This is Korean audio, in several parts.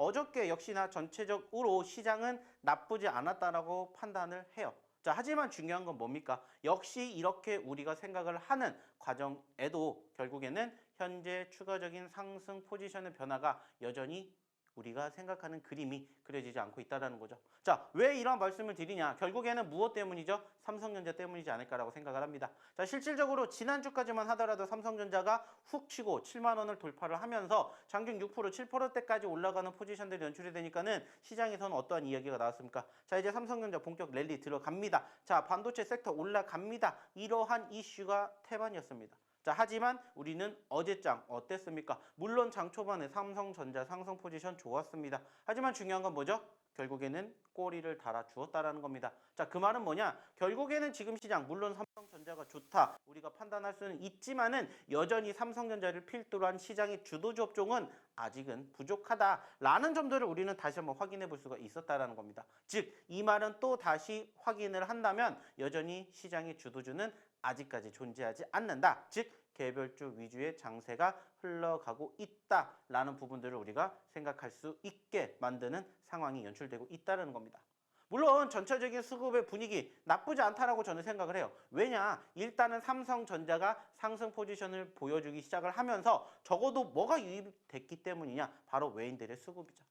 어저께 역시나 전체적으로 시장은 나쁘지 않았다라고 판단을 해요. 자, 하지만 중요한 건 뭡니까? 역시 이렇게 우리가 생각을 하는 과정에도 결국에는 현재 추가적인 상승 포지션의 변화가 여전히 우리가 생각하는 그림이 그려지지 않고 있다는 거죠. 자, 왜 이런 말씀을 드리냐? 결국에는 무엇 때문이죠? 삼성전자 때문이지 않을까라고 생각을 합니다. 자, 실질적으로 지난주까지만 하더라도 삼성전자가 훅 치고 7만 원을 돌파를 하면서 장중 6%, 7%대까지 올라가는 포지션들이 연출이 되니까는 시장에서는 어떠한 이야기가 나왔습니까? 자, 이제 삼성전자 본격 랠리 들어갑니다. 자, 반도체 섹터 올라갑니다. 이러한 이슈가 태반이었습니다. 자, 하지만 우리는 어제장 어땠습니까? 물론 장 초반에 삼성전자 상승 포지션 좋았습니다. 하지만 중요한 건 뭐죠? 결국에는 꼬리를 달아주었다라는 겁니다. 자, 그 말은 뭐냐? 결국에는 지금 시장, 물론 삼성전자가 좋다, 우리가 판단할 수는 있지만은 여전히 삼성전자를 필두로 한 시장의 주도주 업종은 아직은 부족하다라는 점들을 우리는 다시 한번 확인해 볼 수가 있었다라는 겁니다. 즉, 이 말은 또 다시 확인을 한다면 여전히 시장의 주도주는 아직까지 존재하지 않는다. 즉, 개별주 위주의 장세가 흘러가고 있다라는 부분들을 우리가 생각할 수 있게 만드는 상황이 연출되고 있다는 겁니다. 물론 전체적인 수급의 분위기 나쁘지 않다라고 저는 생각을 해요. 왜냐? 일단은 삼성전자가 상승 포지션을 보여주기 시작을 하면서 적어도 뭐가 유입됐기 때문이냐? 바로 외인들의 수급이죠.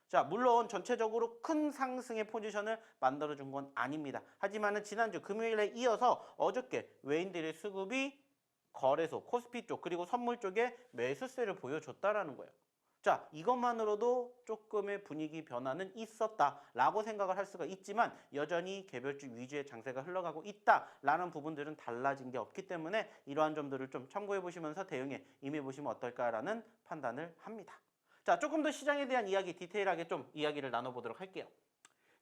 자, 물론 전체적으로 큰 상승의 포지션을 만들어준 건 아닙니다. 하지만은 지난주 금요일에 이어서 어저께 외인들의 수급이 거래소, 코스피 쪽 그리고 선물 쪽에 매수세를 보여줬다라는 거예요. 자, 이것만으로도 조금의 분위기 변화는 있었다라고 생각을 할 수가 있지만 여전히 개별주 위주의 장세가 흘러가고 있다라는 부분들은 달라진 게 없기 때문에 이러한 점들을 좀 참고해 보시면서 대응에 임해 보시면 어떨까라는 판단을 합니다. 자, 조금 더 시장에 대한 이야기 디테일하게 좀 이야기를 나눠보도록 할게요.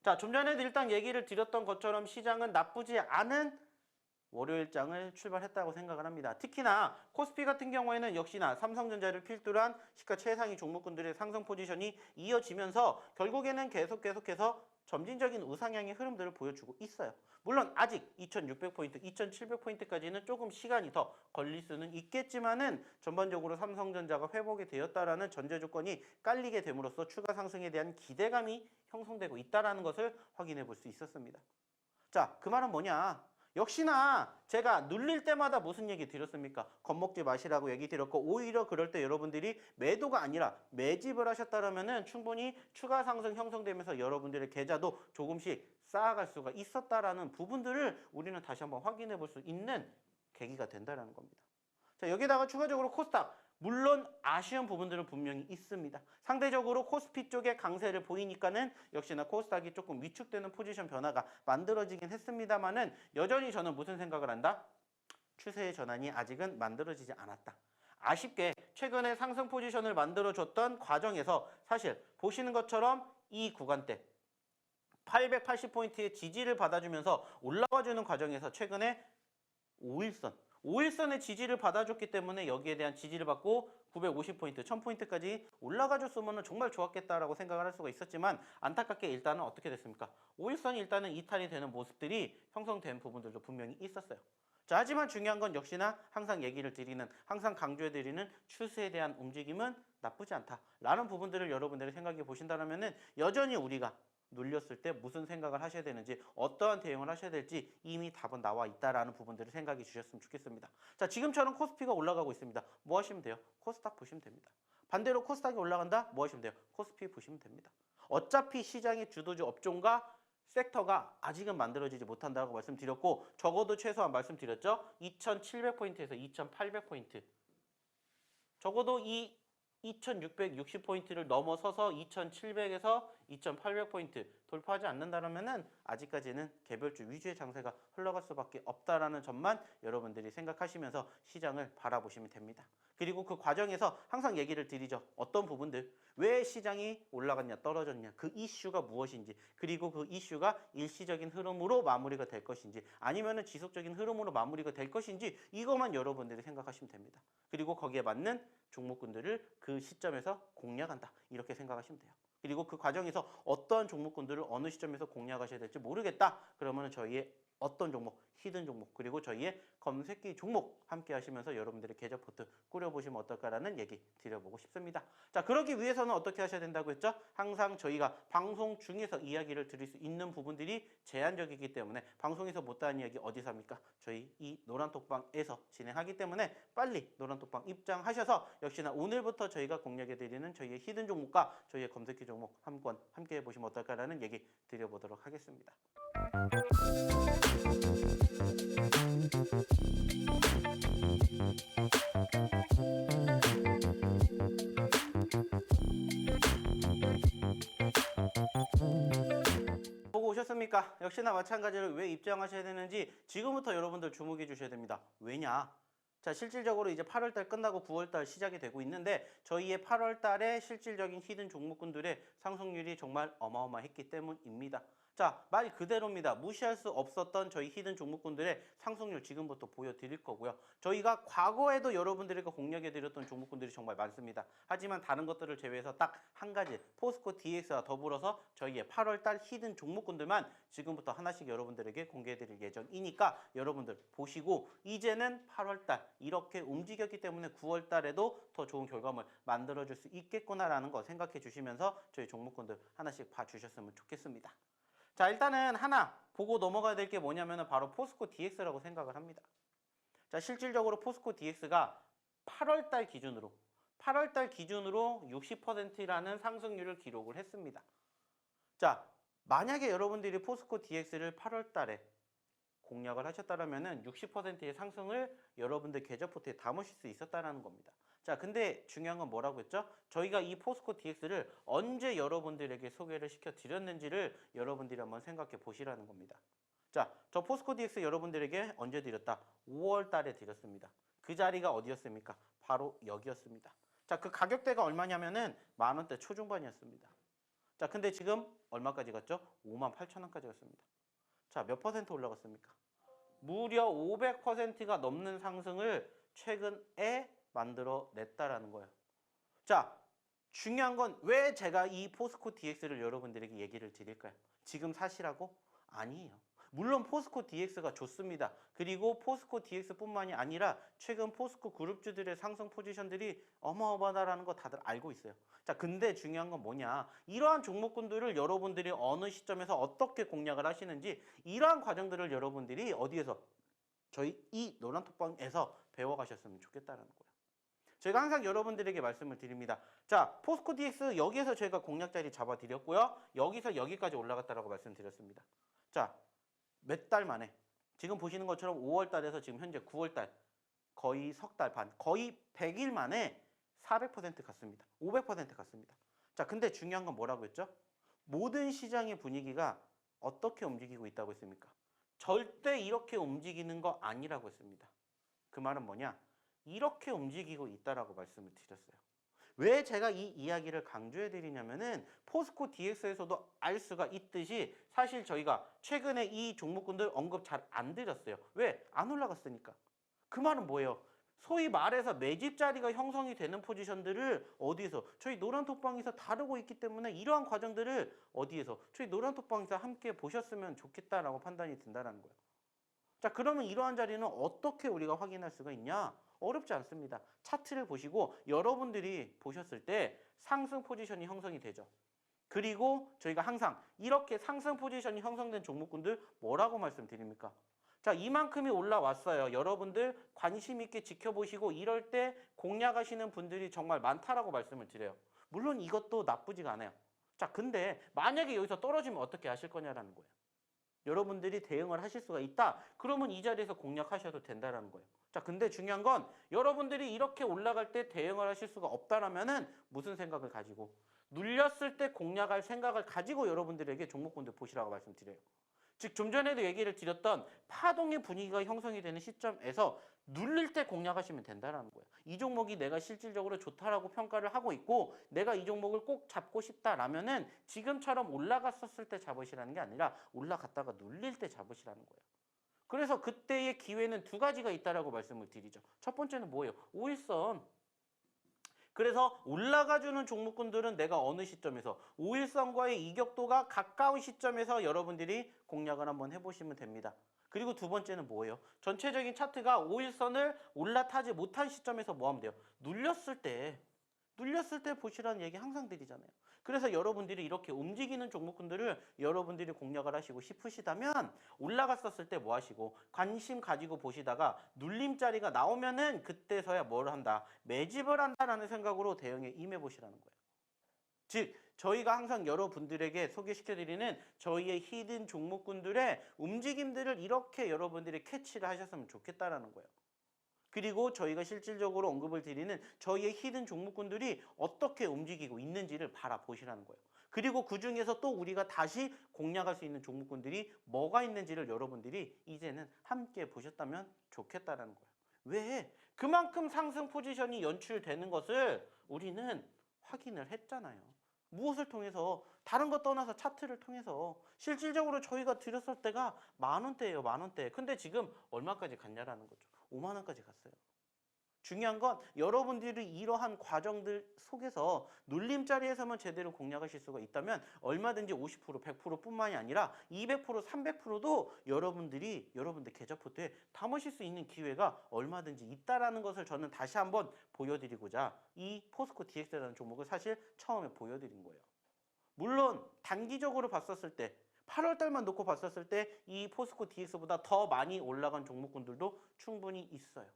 자, 좀 전에도 일단 얘기를 드렸던 것처럼 시장은 나쁘지 않은 월요일장을 출발했다고 생각을 합니다. 특히나 코스피 같은 경우에는 역시나 삼성전자를 필두로 한 시가 최상위 종목군들의 상승 포지션이 이어지면서 결국에는 계속해서 점진적인 우상향의 흐름들을 보여주고 있어요. 물론 아직 2600포인트, 2700포인트까지는 조금 시간이 더 걸릴 수는 있겠지만은 전반적으로 삼성전자가 회복이 되었다라는 전제 조건이 깔리게 됨으로써 추가 상승에 대한 기대감이 형성되고 있다는 것을 확인해 볼 수 있었습니다. 자, 그 말은 뭐냐? 역시나 제가 눌릴 때마다 무슨 얘기 드렸습니까? 겁먹지 마시라고 얘기 드렸고 오히려 그럴 때 여러분들이 매도가 아니라 매집을 하셨다면 충분히 추가 상승 형성되면서 여러분들의 계좌도 조금씩 쌓아갈 수가 있었다라는 부분들을 우리는 다시 한번 확인해 볼 수 있는 계기가 된다는 겁니다. 자, 여기다가 추가적으로 코스닥 물론 아쉬운 부분들은 분명히 있습니다. 상대적으로 코스피 쪽에 강세를 보이니까는 역시나 코스닥이 조금 위축되는 포지션 변화가 만들어지긴 했습니다만은 여전히 저는 무슨 생각을 한다? 추세의 전환이 아직은 만들어지지 않았다. 아쉽게 최근에 상승 포지션을 만들어줬던 과정에서 사실 보시는 것처럼 이 구간대 880포인트의 지지를 받아주면서 올라와주는 과정에서 최근에 5일선의 지지를 받아줬기 때문에 여기에 대한 지지를 받고 950포인트, 1000포인트까지 올라가줬으면 정말 좋았겠다라고 생각을 할 수가 있었지만 안타깝게 일단은 어떻게 됐습니까? 5일선이 일단은 이탈이 되는 모습들이 형성된 부분들도 분명히 있었어요. 자, 하지만 중요한 건 역시나 항상 얘기를 드리는, 항상 강조해드리는 추세에 대한 움직임은 나쁘지 않다라는 부분들을 여러분들이 생각해 보신다면은 여전히 우리가 눌렸을 때 무슨 생각을 하셔야 되는지 어떠한 대응을 하셔야 될지 이미 답은 나와 있다라는 부분들을 생각해 주셨으면 좋겠습니다. 자, 지금처럼 코스피가 올라가고 있습니다. 뭐 하시면 돼요? 코스닥 보시면 됩니다. 반대로 코스닥이 올라간다? 뭐 하시면 돼요? 코스피 보시면 됩니다. 어차피 시장의 주도주 업종과 섹터가 아직은 만들어지지 못한다고 말씀드렸고 적어도 최소한 말씀드렸죠? 2700포인트에서 2800포인트 적어도 이 2660포인트를 넘어서서 2700에서 2800포인트 돌파하지 않는다면 아직까지는 개별주 위주의 장세가 흘러갈 수밖에 없다라는 점만 여러분들이 생각하시면서 시장을 바라보시면 됩니다. 그리고 그 과정에서 항상 얘기를 드리죠. 어떤 부분들, 왜 시장이 올라갔냐 떨어졌냐 그 이슈가 무엇인지 그리고 그 이슈가 일시적인 흐름으로 마무리가 될 것인지 아니면 지속적인 흐름으로 마무리가 될 것인지 이것만 여러분들이 생각하시면 됩니다. 그리고 거기에 맞는 종목군들을 그 시점에서 공략한다 이렇게 생각하시면 돼요. 그리고 그 과정에서 어떠한 종목군들을 어느 시점에서 공략하셔야 될지 모르겠다 그러면 저희의 어떤 종목 히든 종목 그리고 저희의 검색기 종목 함께 하시면서 여러분들의 계좌 포트 꾸려보시면 어떨까라는 얘기 드려보고 싶습니다. 자, 그러기 위해서는 어떻게 하셔야 된다고 했죠? 항상 저희가 방송 중에서 이야기를 드릴 수 있는 부분들이 제한적이기 때문에 방송에서 못다한 이야기 어디서 합니까? 저희 이 노란톡방에서 진행하기 때문에 빨리 노란톡방 입장하셔서 역시나 오늘부터 저희가 공략해드리는 저희의 히든 종목과 저희의 검색기 종목 한 번 함께 해보시면 어떨까라는 얘기 드려보도록 하겠습니다. 보고 오셨습니까? 역시나 마찬가지로 왜 입장하셔야 되는지 지금부터 여러분들 주목해 주셔야 됩니다. 왜냐? 자, 실질적으로 이제 8월달 끝나고 9월달 시작이 되고 있는데 저희의 8월달에 실질적인 히든 종목군들의 상승률이 정말 어마어마했기 때문입니다. 자, 말 그대로입니다. 무시할 수 없었던 저희 히든 종목군들의 상승률 지금부터 보여드릴 거고요. 저희가 과거에도 여러분들에게 공략해드렸던 종목군들이 정말 많습니다. 하지만 다른 것들을 제외해서 딱 한 가지 포스코 DX와 더불어서 저희의 8월달 히든 종목군들만 지금부터 하나씩 여러분들에게 공개해드릴 예정이니까 여러분들 보시고 이제는 8월달 이렇게 움직였기 때문에 9월달에도 더 좋은 결과물 만들어줄 수 있겠구나라는 거 생각해 주시면서 저희 종목군들 하나씩 봐주셨으면 좋겠습니다. 자, 일단은 하나 보고 넘어가야 될 게 뭐냐면 바로 포스코 DX라고 생각을 합니다. 자, 실질적으로 포스코 DX가 8월달 기준으로 60%라는 상승률을 기록을 했습니다. 자, 만약에 여러분들이 포스코 DX를 8월달에 공략을 하셨다면 60%의 상승을 여러분들 계좌 포트에 담으실 수 있었다는 겁니다. 자, 근데 중요한 건 뭐라고 했죠? 저희가 이 포스코 DX를 언제 여러분들에게 소개를 시켜드렸는지를 여러분들이 한번 생각해 보시라는 겁니다. 자, 저 포스코 DX 여러분들에게 언제 드렸다? 5월 달에 드렸습니다. 그 자리가 어디였습니까? 바로 여기였습니다. 자, 그 가격대가 얼마냐면은 10,000원대 초중반이었습니다. 자, 근데 지금 얼마까지 갔죠? 58,000원까지 갔습니다. 자, 몇 퍼센트 올라갔습니까? 무려 500%가 넘는 상승을 최근에 만들어냈다라는 거예요. 자, 중요한 건 왜 제가 이 포스코 DX를 여러분들에게 얘기를 드릴까요? 지금 사시라고? 아니에요. 물론 포스코 DX가 좋습니다. 그리고 포스코 DX뿐만이 아니라 최근 포스코 그룹주들의 상승 포지션들이 어마어마하다는 거 다들 알고 있어요. 자, 근데 중요한 건 뭐냐? 이러한 종목군들을 여러분들이 어느 시점에서 어떻게 공략을 하시는지 이러한 과정들을 여러분들이 어디에서 저희 이 노란톡방에서 배워가셨으면 좋겠다는 거예요. 제가 항상 여러분들에게 말씀을 드립니다. 자, 포스코 DX 여기에서 저희가 공략 자리 잡아드렸고요. 여기서 여기까지 올라갔다라고 말씀드렸습니다. 자, 몇 달 만에 지금 보시는 것처럼 5월 달에서 지금 현재 9월 달 거의 석 달 반, 거의 100일 만에 400% 갔습니다. 500% 갔습니다. 자, 근데 중요한 건 뭐라고 했죠? 모든 시장의 분위기가 어떻게 움직이고 있다고 했습니까? 절대 이렇게 움직이는 거 아니라고 했습니다. 그 말은 뭐냐? 이렇게 움직이고 있다라고 말씀을 드렸어요. 왜 제가 이 이야기를 강조해 드리냐면은 포스코 DX에서도 알 수가 있듯이 사실 저희가 최근에 이 종목군들 언급 잘 안 드렸어요. 왜? 안 올라갔으니까. 그 말은 뭐예요? 소위 말해서 매집 자리가 형성이 되는 포지션들을 어디에서 저희 노란톡방에서 다루고 있기 때문에 이러한 과정들을 어디에서 저희 노란톡방에서 함께 보셨으면 좋겠다라고 판단이 든다는 거예요. 자, 그러면 이러한 자리는 어떻게 우리가 확인할 수가 있냐? 어렵지 않습니다. 차트를 보시고 여러분들이 보셨을 때 상승 포지션이 형성이 되죠. 그리고 저희가 항상 이렇게 상승 포지션이 형성된 종목군들 뭐라고 말씀드립니까? 자, 이만큼이 올라왔어요. 여러분들 관심 있게 지켜보시고 이럴 때 공략하시는 분들이 정말 많다라고 말씀을 드려요. 물론 이것도 나쁘지가 않아요. 자, 근데 만약에 여기서 떨어지면 어떻게 하실 거냐라는 거예요. 여러분들이 대응을 하실 수가 있다. 그러면 이 자리에서 공략하셔도 된다라는 거예요. 자, 근데 중요한 건 여러분들이 이렇게 올라갈 때 대응을 하실 수가 없다라면은 무슨 생각을 가지고 눌렸을 때 공략할 생각을 가지고 여러분들에게 종목군들 보시라고 말씀드려요. 즉, 좀 전에도 얘기를 드렸던 파동의 분위기가 형성이 되는 시점에서 눌릴 때 공략하시면 된다는 거예요. 이 종목이 내가 실질적으로 좋다라고 평가를 하고 있고 내가 이 종목을 꼭 잡고 싶다라면은 지금처럼 올라갔었을 때 잡으시라는 게 아니라 올라갔다가 눌릴 때 잡으시라는 거예요. 그래서 그때의 기회는 두 가지가 있다라고 말씀을 드리죠. 첫 번째는 뭐예요? 5일선. 그래서 올라가주는 종목군들은 내가 어느 시점에서 5일선과의 이격도가 가까운 시점에서 여러분들이 공략을 한번 해보시면 됩니다. 그리고 두 번째는 뭐예요? 전체적인 차트가 5일선을 올라타지 못한 시점에서 뭐 하면 돼요? 눌렸을 때 보시라는 얘기 항상 드리잖아요. 그래서 여러분들이 이렇게 움직이는 종목군들을 여러분들이 공략을 하시고 싶으시다면 올라갔었을 때 뭐 하시고 관심 가지고 보시다가 눌림자리가 나오면은 그때서야 뭘 한다? 매집을 한다라는 생각으로 대응에 임해 보시라는 거예요. 즉 저희가 항상 여러분들에게 소개시켜드리는 저희의 히든 종목군들의 움직임들을 이렇게 여러분들이 캐치를 하셨으면 좋겠다라는 거예요. 그리고 저희가 실질적으로 언급을 드리는 저희의 히든 종목군들이 어떻게 움직이고 있는지를 바라보시라는 거예요. 그리고 그중에서 또 우리가 다시 공략할 수 있는 종목군들이 뭐가 있는지를 여러분들이 이제는 함께 보셨다면 좋겠다라는 거예요. 왜? 그만큼 상승 포지션이 연출되는 것을 우리는 확인을 했잖아요. 무엇을 통해서? 다른 것 떠나서 차트를 통해서 실질적으로 저희가 드렸을 때가 10,000원대예요. 10,000원대. 근데 지금 얼마까지 갔냐라는 거죠. 5만 원까지 갔어요. 중요한 건 여러분들이 이러한 과정들 속에서 눌림자리에서만 제대로 공략하실 수가 있다면 얼마든지 50%, 100%뿐만이 아니라 200%, 300%도 여러분들 계좌포트에 담으실 수 있는 기회가 얼마든지 있다라는 것을 저는 다시 한번 보여드리고자 이 포스코 DX라는 종목을 사실 처음에 보여드린 거예요. 물론 단기적으로 봤었을 때 8월 달만 놓고 봤었을 때 이 포스코 DX보다 더 많이 올라간 종목군들도 충분히 있어요.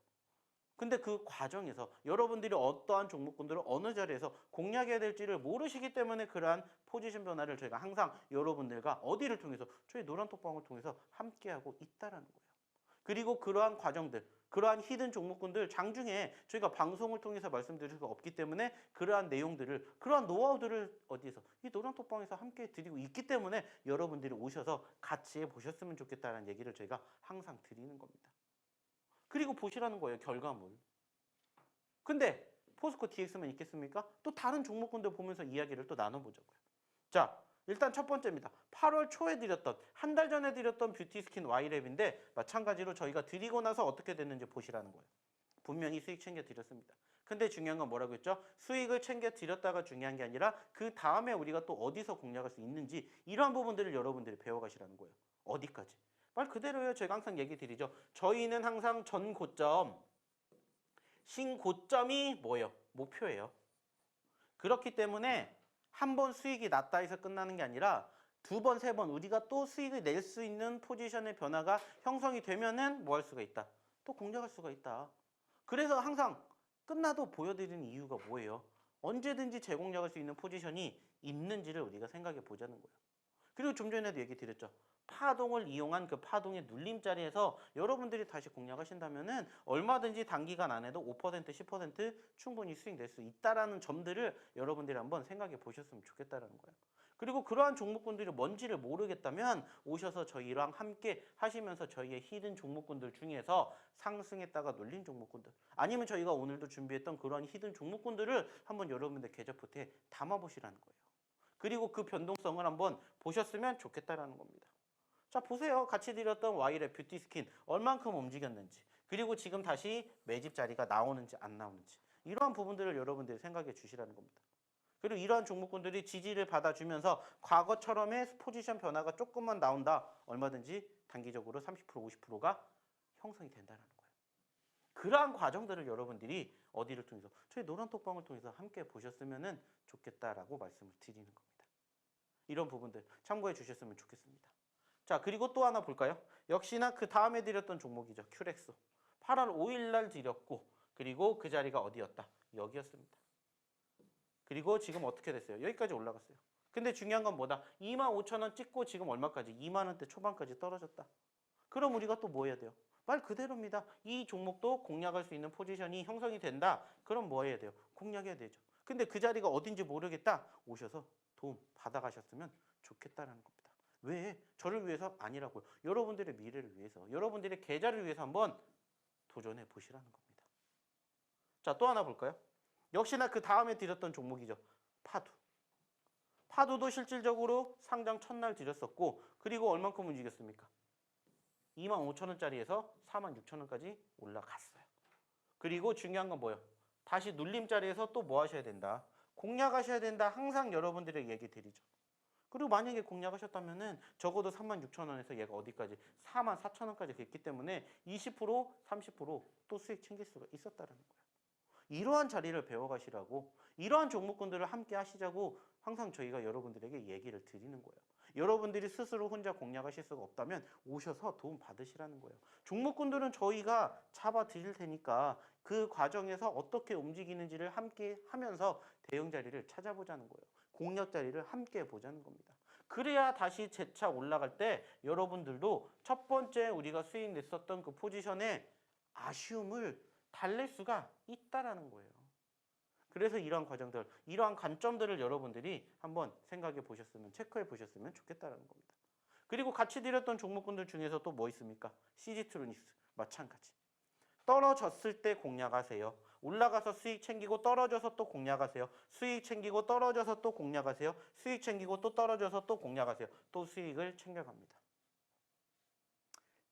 근데 그 과정에서 여러분들이 어떠한 종목군들을 어느 자리에서 공략해야 될지를 모르시기 때문에 그러한 포지션 변화를 저희가 항상 여러분들과 어디를 통해서 저희 노란톡방을 통해서 함께하고 있다라는 거예요. 그리고 그러한 과정들, 그러한 히든 종목군들 장중에 저희가 방송을 통해서 말씀드릴 수가 없기 때문에 그러한 내용들을, 그러한 노하우들을 어디에서? 이 노란톡방에서 함께 드리고 있기 때문에 여러분들이 오셔서 같이 해보셨으면 좋겠다는 얘기를 저희가 항상 드리는 겁니다. 그리고 보시라는 거예요, 결과물. 근데 포스코 DX만 있겠습니까? 또 다른 종목군들 보면서 이야기를 또 나눠보자고요. 자, 일단 첫 번째입니다. 8월 초에 드렸던, 한 달 전에 드렸던 뷰티스킨 Y랩인데 마찬가지로 저희가 드리고 나서 어떻게 됐는지 보시라는 거예요. 분명히 수익 챙겨 드렸습니다. 근데 중요한 건 뭐라고 했죠? 수익을 챙겨 드렸다가 중요한 게 아니라 그 다음에 우리가 또 어디서 공략할 수 있는지 이러한 부분들을 여러분들이 배워가시라는 거예요. 어디까지? 말 그대로예요. 제가 항상 얘기 드리죠. 저희는 항상 전 고점, 신고점이 뭐예요? 목표예요. 그렇기 때문에 한 번 수익이 났다 해서 끝나는 게 아니라 두 번, 세 번 우리가 또 수익을 낼 수 있는 포지션의 변화가 형성이 되면은 뭐 할 수가 있다? 또 공략할 수가 있다. 그래서 항상 끝나도 보여드리는 이유가 뭐예요? 언제든지 재공략할 수 있는 포지션이 있는지를 우리가 생각해 보자는 거예요. 그리고 좀 전에도 얘기 드렸죠. 파동을 이용한 그 파동의 눌림자리에서 여러분들이 다시 공략하신다면은 얼마든지 단기간 안에도 5%, 10% 충분히 수익 낼 수 있다라는 점들을 여러분들이 한번 생각해 보셨으면 좋겠다라는 거예요. 그리고 그러한 종목군들이 뭔지를 모르겠다면 오셔서 저희랑 함께 하시면서 저희의 히든 종목군들 중에서 상승했다가 눌린 종목군들 아니면 저희가 오늘도 준비했던 그러한 히든 종목군들을 한번 여러분들 계좌포트에 담아보시라는 거예요. 그리고 그 변동성을 한번 보셨으면 좋겠다라는 겁니다. 자, 보세요. 같이 드렸던 Y랩 뷰티 스킨 얼만큼 움직였는지 그리고 지금 다시 매집 자리가 나오는지 안 나오는지 이러한 부분들을 여러분들이 생각해 주시라는 겁니다. 그리고 이러한 종목군들이 지지를 받아주면서 과거처럼의 포지션 변화가 조금만 나온다. 얼마든지 단기적으로 30%, 50%가 형성이 된다는 거예요. 그러한 과정들을 여러분들이 어디를 통해서 저희 노란톡방을 통해서 함께 보셨으면 좋겠다라고 말씀을 드리는 겁니다. 이런 부분들 참고해 주셨으면 좋겠습니다. 자, 그리고 또 하나 볼까요? 역시나 그 다음에 드렸던 종목이죠. 큐렉소. 8월 5일 날 드렸고 그리고 그 자리가 어디였다? 여기였습니다. 그리고 지금 어떻게 됐어요? 여기까지 올라갔어요. 근데 중요한 건 뭐다? 25,000원 찍고 지금 얼마까지? 2만 원대 초반까지 떨어졌다. 그럼 우리가 또 뭐 해야 돼요? 말 그대로입니다. 이 종목도 공략할 수 있는 포지션이 형성이 된다. 그럼 뭐 해야 돼요? 공략해야 되죠. 근데 그 자리가 어딘지 모르겠다. 오셔서 도움 받아가셨으면 좋겠다라는 겁니다. 왜? 저를 위해서 아니라고요. 여러분들의 미래를 위해서, 여러분들의 계좌를 위해서 한번 도전해 보시라는 겁니다. 자, 또 하나 볼까요? 역시나 그 다음에 드렸던 종목이죠. 파두. 파두도 실질적으로 상장 첫날 드렸었고 그리고 얼만큼 움직였습니까? 25,000원짜리에서 46,000원까지 올라갔어요. 그리고 중요한 건 뭐예요? 다시 눌림자리에서 또 뭐 하셔야 된다? 공략하셔야 된다. 항상 여러분들에게 얘기 드리죠. 그리고 만약에 공략하셨다면은 적어도 36,000원에서 얘가 어디까지 44,000원까지 됐기 때문에 20%, 30%또 수익 챙길 수가 있었다는 거예요. 이러한 자리를 배워가시라고, 이러한 종목군들을 함께 하시자고 항상 저희가 여러분들에게 얘기를 드리는 거예요. 여러분들이 스스로 혼자 공략하실 수가 없다면 오셔서 도움 받으시라는 거예요. 종목군들은 저희가 잡아 드릴 테니까 그 과정에서 어떻게 움직이는지를 함께 하면서 대응 자리를 찾아보자는 거예요. 공략 자리를 함께 보자는 겁니다. 그래야 다시 재차 올라갈 때 여러분들도 첫 번째 우리가 수익 냈었던 그 포지션에 아쉬움을 달랠 수가 있다라는 거예요. 그래서 이러한 과정들, 이러한 관점들을 여러분들이 한번 생각해 보셨으면, 체크해 보셨으면 좋겠다라는 겁니다. 그리고 같이 드렸던 종목군들 중에서 또 뭐 있습니까? CG트로닉스 마찬가지. 떨어졌을 때 공략하세요. 올라가서 수익 챙기고 떨어져서 또 공략하세요. 수익 챙기고 떨어져서 또 공략하세요. 수익 챙기고 또 떨어져서 또 공략하세요. 또 수익을 챙겨갑니다.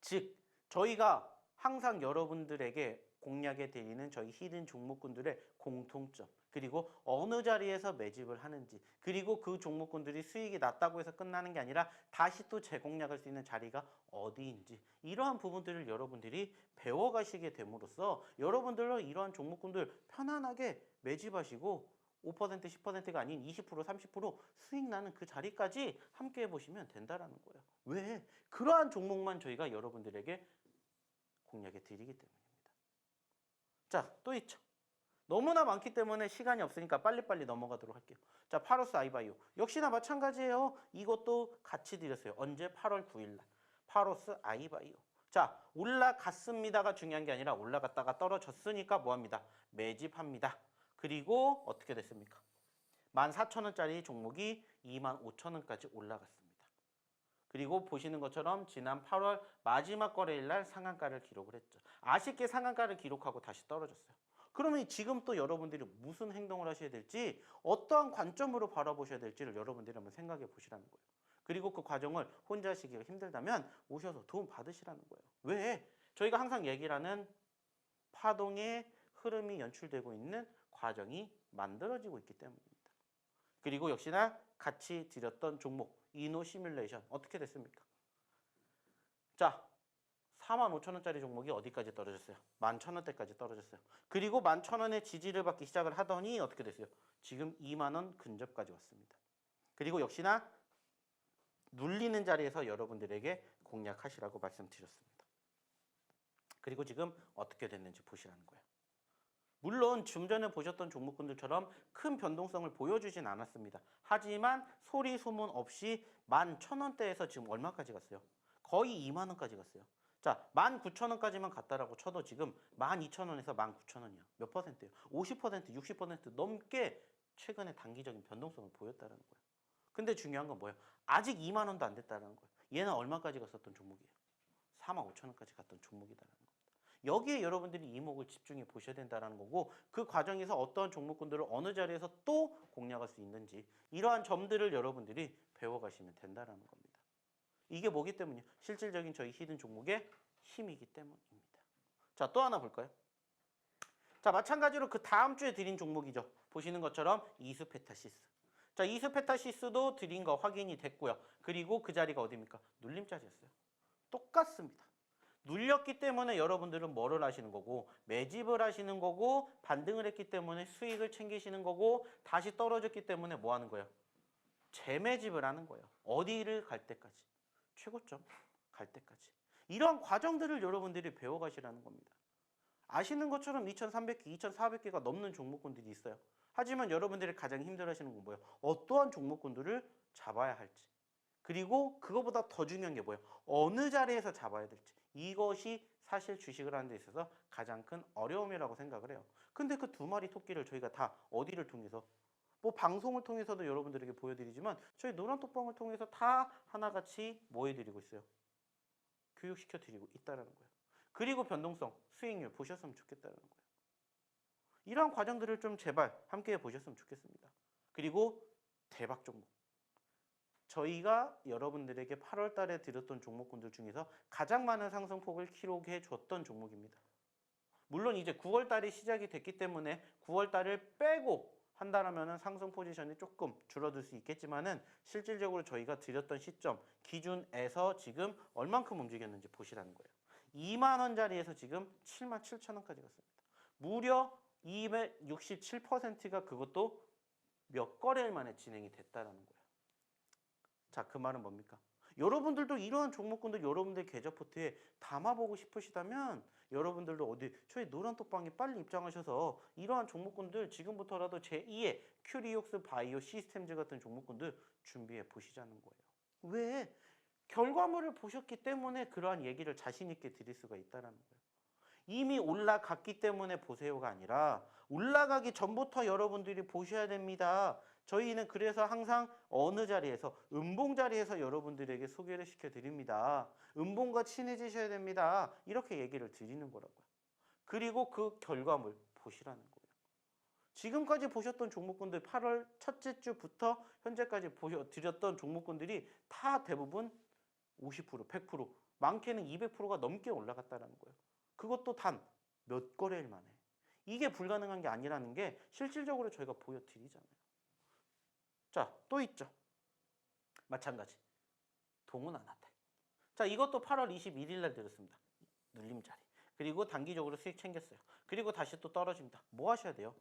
즉, 저희가 항상 여러분들에게 공략해 드리는 저희 히든 종목군들의 공통점, 그리고 어느 자리에서 매집을 하는지, 그리고 그 종목군들이 수익이 났다고 해서 끝나는 게 아니라 다시 또 재공략할 수 있는 자리가 어디인지, 이러한 부분들을 여러분들이 배워가시게 됨으로써 여러분들로 이러한 종목군들 편안하게 매집하시고 5%, 10%가 아닌 20%, 30% 수익 나는 그 자리까지 함께 해보시면 된다라는 거예요. 왜? 그러한 종목만 저희가 여러분들에게 공략해 드리기 때문입니다. 자, 또 있죠. 너무나 많기 때문에 시간이 없으니까 빨리빨리 넘어가도록 할게요. 자, 파로스 아이바이오. 역시나 마찬가지예요. 이것도 같이 드렸어요. 언제? 8월 9일 날. 파로스 아이바이오. 자, 올라갔습니다가 중요한 게 아니라 올라갔다가 떨어졌으니까 뭐합니다? 매집합니다. 그리고 어떻게 됐습니까? 14,000원짜리 종목이 25,000원까지 올라갔습니다. 그리고 보시는 것처럼 지난 8월 마지막 거래일 날 상한가를 기록을 했죠. 아쉽게 상한가를 기록하고 다시 떨어졌어요. 그러면 지금 또 여러분들이 무슨 행동을 하셔야 될지, 어떠한 관점으로 바라보셔야 될지를 여러분들이 한번 생각해 보시라는 거예요. 그리고 그 과정을 혼자 하시기가 힘들다면 오셔서 도움 받으시라는 거예요. 왜? 저희가 항상 얘기를 하는 파동의 흐름이 연출되고 있는 과정이 만들어지고 있기 때문입니다. 그리고 역시나 같이 드렸던 종목 이노 시뮬레이션 어떻게 됐습니까? 자, 45,000원짜리 종목이 어디까지 떨어졌어요? 11,000원대까지 떨어졌어요. 그리고 11,000원의 지지를 받기 시작을 하더니 어떻게 됐어요? 지금 20,000원 근접까지 왔습니다. 그리고 역시나 눌리는 자리에서 여러분들에게 공략하시라고 말씀드렸습니다. 그리고 지금 어떻게 됐는지 보시라는 거예요. 물론 좀 전에 보셨던 종목군들처럼 큰 변동성을 보여주진 않았습니다. 하지만 소리 소문 없이 11,000원대에서 지금 얼마까지 갔어요? 거의 20,000원까지 갔어요. 자, 19,000원까지만 갔다라고 쳐도 지금 12,000원에서 19,000원이야. 몇 퍼센트예요? 50%, 60% 넘게 최근에 단기적인 변동성을 보였다는 거예요. 근데 중요한 건 뭐예요? 아직 20,000원도 안 됐다는 거예요. 얘는 얼마까지 갔었던 종목이에요? 45,000원까지 갔던 종목이다라는 거예요. 여기에 여러분들이 이목을 집중해 보셔야 된다는 거고, 그 과정에서 어떤 종목군들을 어느 자리에서 또 공략할 수 있는지, 이러한 점들을 여러분들이 배워가시면 된다는 겁니다. 이게 뭐기 때문이에요? 실질적인 저희 히든 종목의 힘이기 때문입니다. 자, 또 하나 볼까요? 자, 마찬가지로 그 다음 주에 드린 종목이죠. 보시는 것처럼 이수페타시스. 자, 이수페타시스도 드린 거 확인이 됐고요. 그리고 그 자리가 어디입니까? 눌림자리였어요. 똑같습니다. 눌렸기 때문에 여러분들은 뭐를 하시는 거고, 매집을 하시는 거고, 반등을 했기 때문에 수익을 챙기시는 거고, 다시 떨어졌기 때문에 뭐 하는 거예요? 재매집을 하는 거예요. 어디를 갈 때까지? 최고점 갈 때까지. 이러한 과정들을 여러분들이 배워가시라는 겁니다. 아시는 것처럼 2,300개, 2,400개가 넘는 종목군들이 있어요. 하지만 여러분들이 가장 힘들어하시는 건 뭐예요? 어떠한 종목군들을 잡아야 할지. 그리고 그거보다 더 중요한 게 뭐예요? 어느 자리에서 잡아야 될지. 이것이 사실 주식을 하는 데 있어서 가장 큰 어려움이라고 생각을 해요. 근데 그 두 마리 토끼를 저희가 다 어디를 통해서, 뭐 방송을 통해서도 여러분들에게 보여드리지만 저희 노란톡방을 통해서 다 하나같이 뭐 해드리고 있어요? 교육시켜드리고 있다는 거예요. 그리고 변동성, 수익률 보셨으면 좋겠다는 거예요. 이러한 과정들을 좀 제발 함께 보셨으면 좋겠습니다. 그리고 대박 종목. 저희가 여러분들에게 8월 달에 드렸던 종목군들 중에서 가장 많은 상승폭을 기록해 줬던 종목입니다. 물론 이제 9월 달이 시작이 됐기 때문에 9월 달을 빼고 한다라면은 상승 포지션이 조금 줄어들 수 있겠지만은 실질적으로 저희가 드렸던 시점 기준에서 지금 얼만큼 움직였는지 보시라는 거예요. 2만 원짜리에서 지금 7만 7천 원까지 갔습니다. 무려 267%가 그것도 몇 거래일 만에 진행이 됐다라는 거예요. 자, 그 말은 뭡니까? 여러분들도 이러한 종목군들 여러분들 계좌 포트에 담아보고 싶으시다면 여러분들도 어디 저희 노란톡방에 빨리 입장하셔서 이러한 종목군들 지금부터라도 제2의 큐리옥스 바이오 시스템즈 같은 종목군들 준비해 보시자는 거예요. 왜? 결과물을 보셨기 때문에 그러한 얘기를 자신 있게 드릴 수가 있다는 거예요. 이미 올라갔기 때문에 보세요가 아니라 올라가기 전부터 여러분들이 보셔야 됩니다. 저희는 그래서 항상 어느 자리에서 음봉 자리에서 여러분들에게 소개를 시켜드립니다. 음봉과 친해지셔야 됩니다. 이렇게 얘기를 드리는 거라고요. 그리고 그 결과물 보시라는 거예요. 지금까지 보셨던 종목군들 8월 첫째 주부터 현재까지 보여드렸던 종목군들이 다 대부분 50%, 100%, 많게는 200%가 넘게 올라갔다는 거예요. 그것도 단 몇 거래일 만에. 이게 불가능한 게 아니라는 게 실질적으로 저희가 보여드리잖아요. 자, 또 있죠. 마찬가지. 동은하나텍. 자, 이것도 8월 21일 날 드렸습니다. 눌림자리. 그리고 단기적으로 수익 챙겼어요. 그리고 다시 또 떨어집니다. 뭐 하셔야 돼요?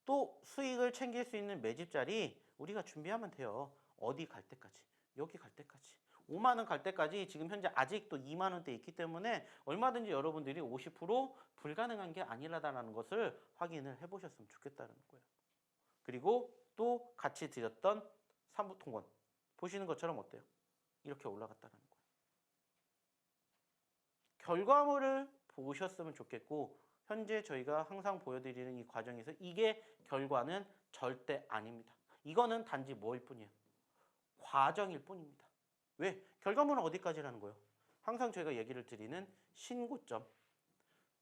또 수익을 챙길 수 있는 매집자리 우리가 준비하면 돼요. 어디 갈 때까지. 여기 갈 때까지. 5만 원 갈 때까지 지금 현재 아직도 2만 원대 있기 때문에 얼마든지 여러분들이 50% 불가능한 게 아니라는 것을 확인을 해보셨으면 좋겠다는 거예요. 그리고 또 같이 드렸던 삼부통건 보시는 것처럼 어때요? 이렇게 올라갔다는 거예요. 결과물을 보셨으면 좋겠고 현재 저희가 항상 보여드리는 이 과정에서 이게 결과는 절대 아닙니다. 이거는 단지 뭐일 뿐이에요? 과정일 뿐입니다. 왜? 결과물은 어디까지라는 거예요? 항상 저희가 얘기를 드리는 신고점,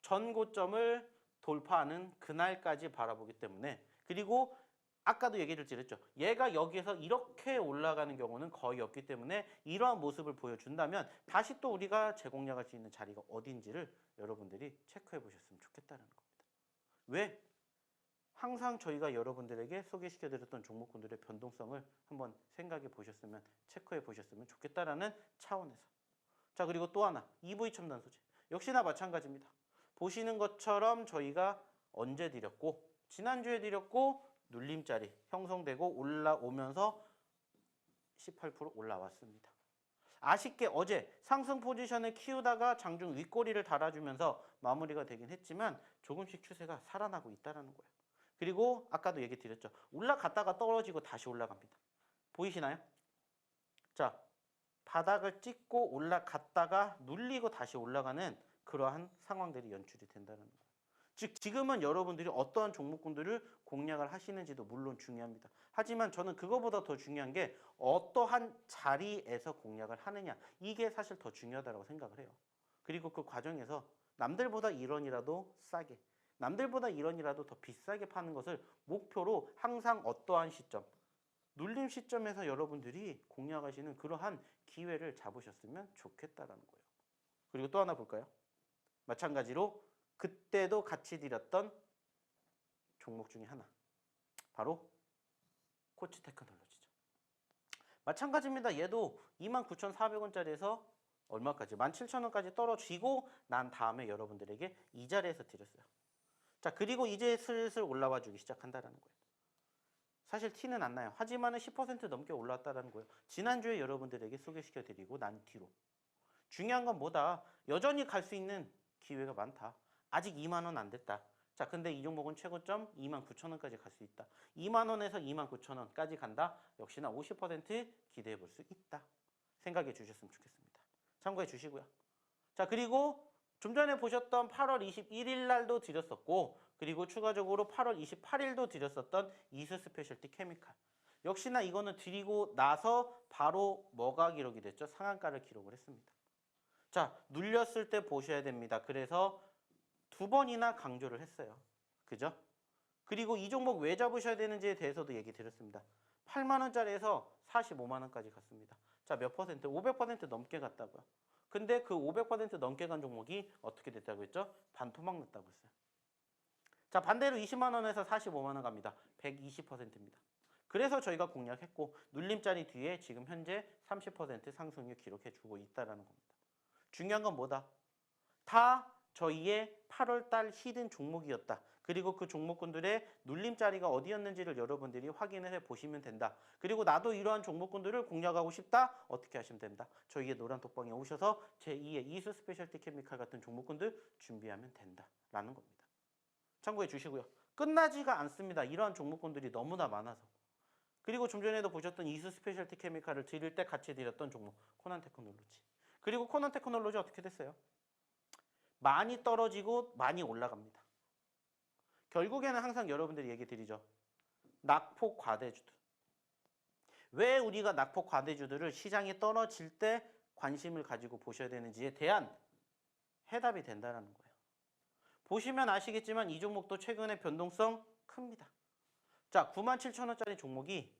전고점을 돌파하는 그날까지 바라보기 때문에 그리고 아까도 얘기를 드렸죠. 얘가 여기에서 이렇게 올라가는 경우는 거의 없기 때문에 이러한 모습을 보여준다면 다시 또 우리가 재공략할 수 있는 자리가 어딘지를 여러분들이 체크해 보셨으면 좋겠다는 겁니다. 왜? 항상 저희가 여러분들에게 소개시켜드렸던 종목군들의 변동성을 한번 생각해 보셨으면 체크해 보셨으면 좋겠다라는 차원에서 자 그리고 또 하나 EV 첨단 소재 역시나 마찬가지입니다. 보시는 것처럼 저희가 언제 드렸고 지난주에 드렸고 눌림자리 형성되고 올라오면서 18% 올라왔습니다. 아쉽게 어제 상승 포지션을 키우다가 장중 윗꼬리를 달아주면서 마무리가 되긴 했지만 조금씩 추세가 살아나고 있다는 거예요. 그리고 아까도 얘기 드렸죠. 올라갔다가 떨어지고 다시 올라갑니다. 보이시나요? 자, 바닥을 찍고 올라갔다가 눌리고 다시 올라가는 그러한 상황들이 연출이 된다는 거예요. 즉 지금은 여러분들이 어떠한 종목군들을 공략을 하시는지도 물론 중요합니다. 하지만 저는 그거보다 더 중요한 게 어떠한 자리에서 공략을 하느냐 이게 사실 더 중요하다고 생각을 해요. 그리고 그 과정에서 남들보다 1원이라도 싸게 남들보다 1원이라도 더 비싸게 파는 것을 목표로 항상 어떠한 시점 눌림 시점에서 여러분들이 공략하시는 그러한 기회를 잡으셨으면 좋겠다라는 거예요. 그리고 또 하나 볼까요? 마찬가지로 그때도 같이 드렸던 종목 중에 하나 바로 코치 테크놀로지죠. 마찬가지입니다. 얘도 29,400원짜리에서 얼마까지? 17,000원까지 떨어지고 난 다음에 여러분들에게 이 자리에서 드렸어요. 자 그리고 이제 슬슬 올라와 주기 시작한다는 거예요. 사실 티는 안 나요. 하지만 10% 넘게 올라왔다는 거예요. 지난주에 여러분들에게 소개시켜드리고 난 뒤로. 중요한 건 뭐다? 여전히 갈 수 있는 기회가 많다. 아직 2만 원 안 됐다. 자, 근데 이 종목은 최고점 29,000원까지 갈 수 있다. 2만 원에서 29,000원까지 간다. 역시나 50% 기대해 볼 수 있다. 생각해 주셨으면 좋겠습니다. 참고해 주시고요. 자, 그리고 좀 전에 보셨던 8월 21일 날도 드렸었고 그리고 추가적으로 8월 28일도 드렸었던 이스 스페셜티 케미칼. 역시나 이거는 드리고 나서 바로 뭐가 기록이 됐죠? 상한가를 기록을 했습니다. 자, 눌렸을 때 보셔야 됩니다. 그래서 2번이나 강조를 했어요. 그죠? 그리고 이 종목 왜 잡으셔야 되는지에 대해서도 얘기 드렸습니다. 8만 원짜리에서 45만 원까지 갔습니다. 자, 몇 퍼센트? 500% 넘게 갔다고요. 근데 그 500% 넘게 간 종목이 어떻게 됐다고 했죠? 반토막 났다고 했어요. 자, 반대로 20만 원에서 45만 원 갑니다. 120%입니다. 그래서 저희가 공략했고 눌림자리 뒤에 지금 현재 30% 상승률 기록해주고 있다는 겁니다. 중요한 건 뭐다? 다 저희의 8월달 히든 종목이었다. 그리고 그 종목군들의 눌림자리가 어디였는지를 여러분들이 확인을 해보시면 된다. 그리고 나도 이러한 종목군들을 공략하고 싶다? 어떻게 하시면 됩니다. 저희의 노란 톡방에 오셔서 제2의 이수 스페셜티 케미칼 같은 종목군들 준비하면 된다라는 겁니다. 참고해 주시고요. 끝나지가 않습니다. 이러한 종목군들이 너무나 많아서. 그리고 좀 전에도 보셨던 이수 스페셜티 케미칼을 드릴 때 같이 드렸던 종목 코난 테크놀로지. 그리고 코난 테크놀로지 어떻게 됐어요? 많이 떨어지고 많이 올라갑니다. 결국에는 항상 여러분들이 얘기 드리죠. 낙폭 과대주들. 왜 우리가 낙폭 과대주들을 시장이 떨어질 때 관심을 가지고 보셔야 되는지에 대한 해답이 된다는 거예요. 보시면 아시겠지만 이 종목도 최근에 변동성 큽니다. 자, 97,000원짜리 종목이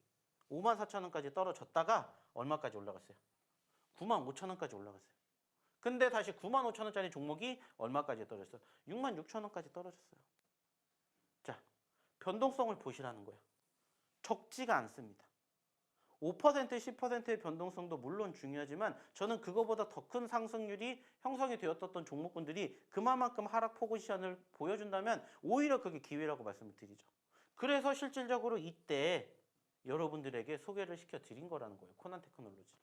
54,000원까지 떨어졌다가 얼마까지 올라갔어요? 95,000원까지 올라갔어요. 근데 다시 95,000원짜리 종목이 얼마까지 떨어졌어요? 66,000원까지 떨어졌어요. 자, 변동성을 보시라는 거예요. 적지가 않습니다. 5%, 10%의 변동성도 물론 중요하지만 저는 그거보다 더 큰 상승률이 형성이 되었던 종목군들이 그만큼 하락 포지션을 보여준다면 오히려 그게 기회라고 말씀을 드리죠. 그래서 실질적으로 이때 여러분들에게 소개를 시켜드린 거라는 거예요. 코난 테크놀로지를.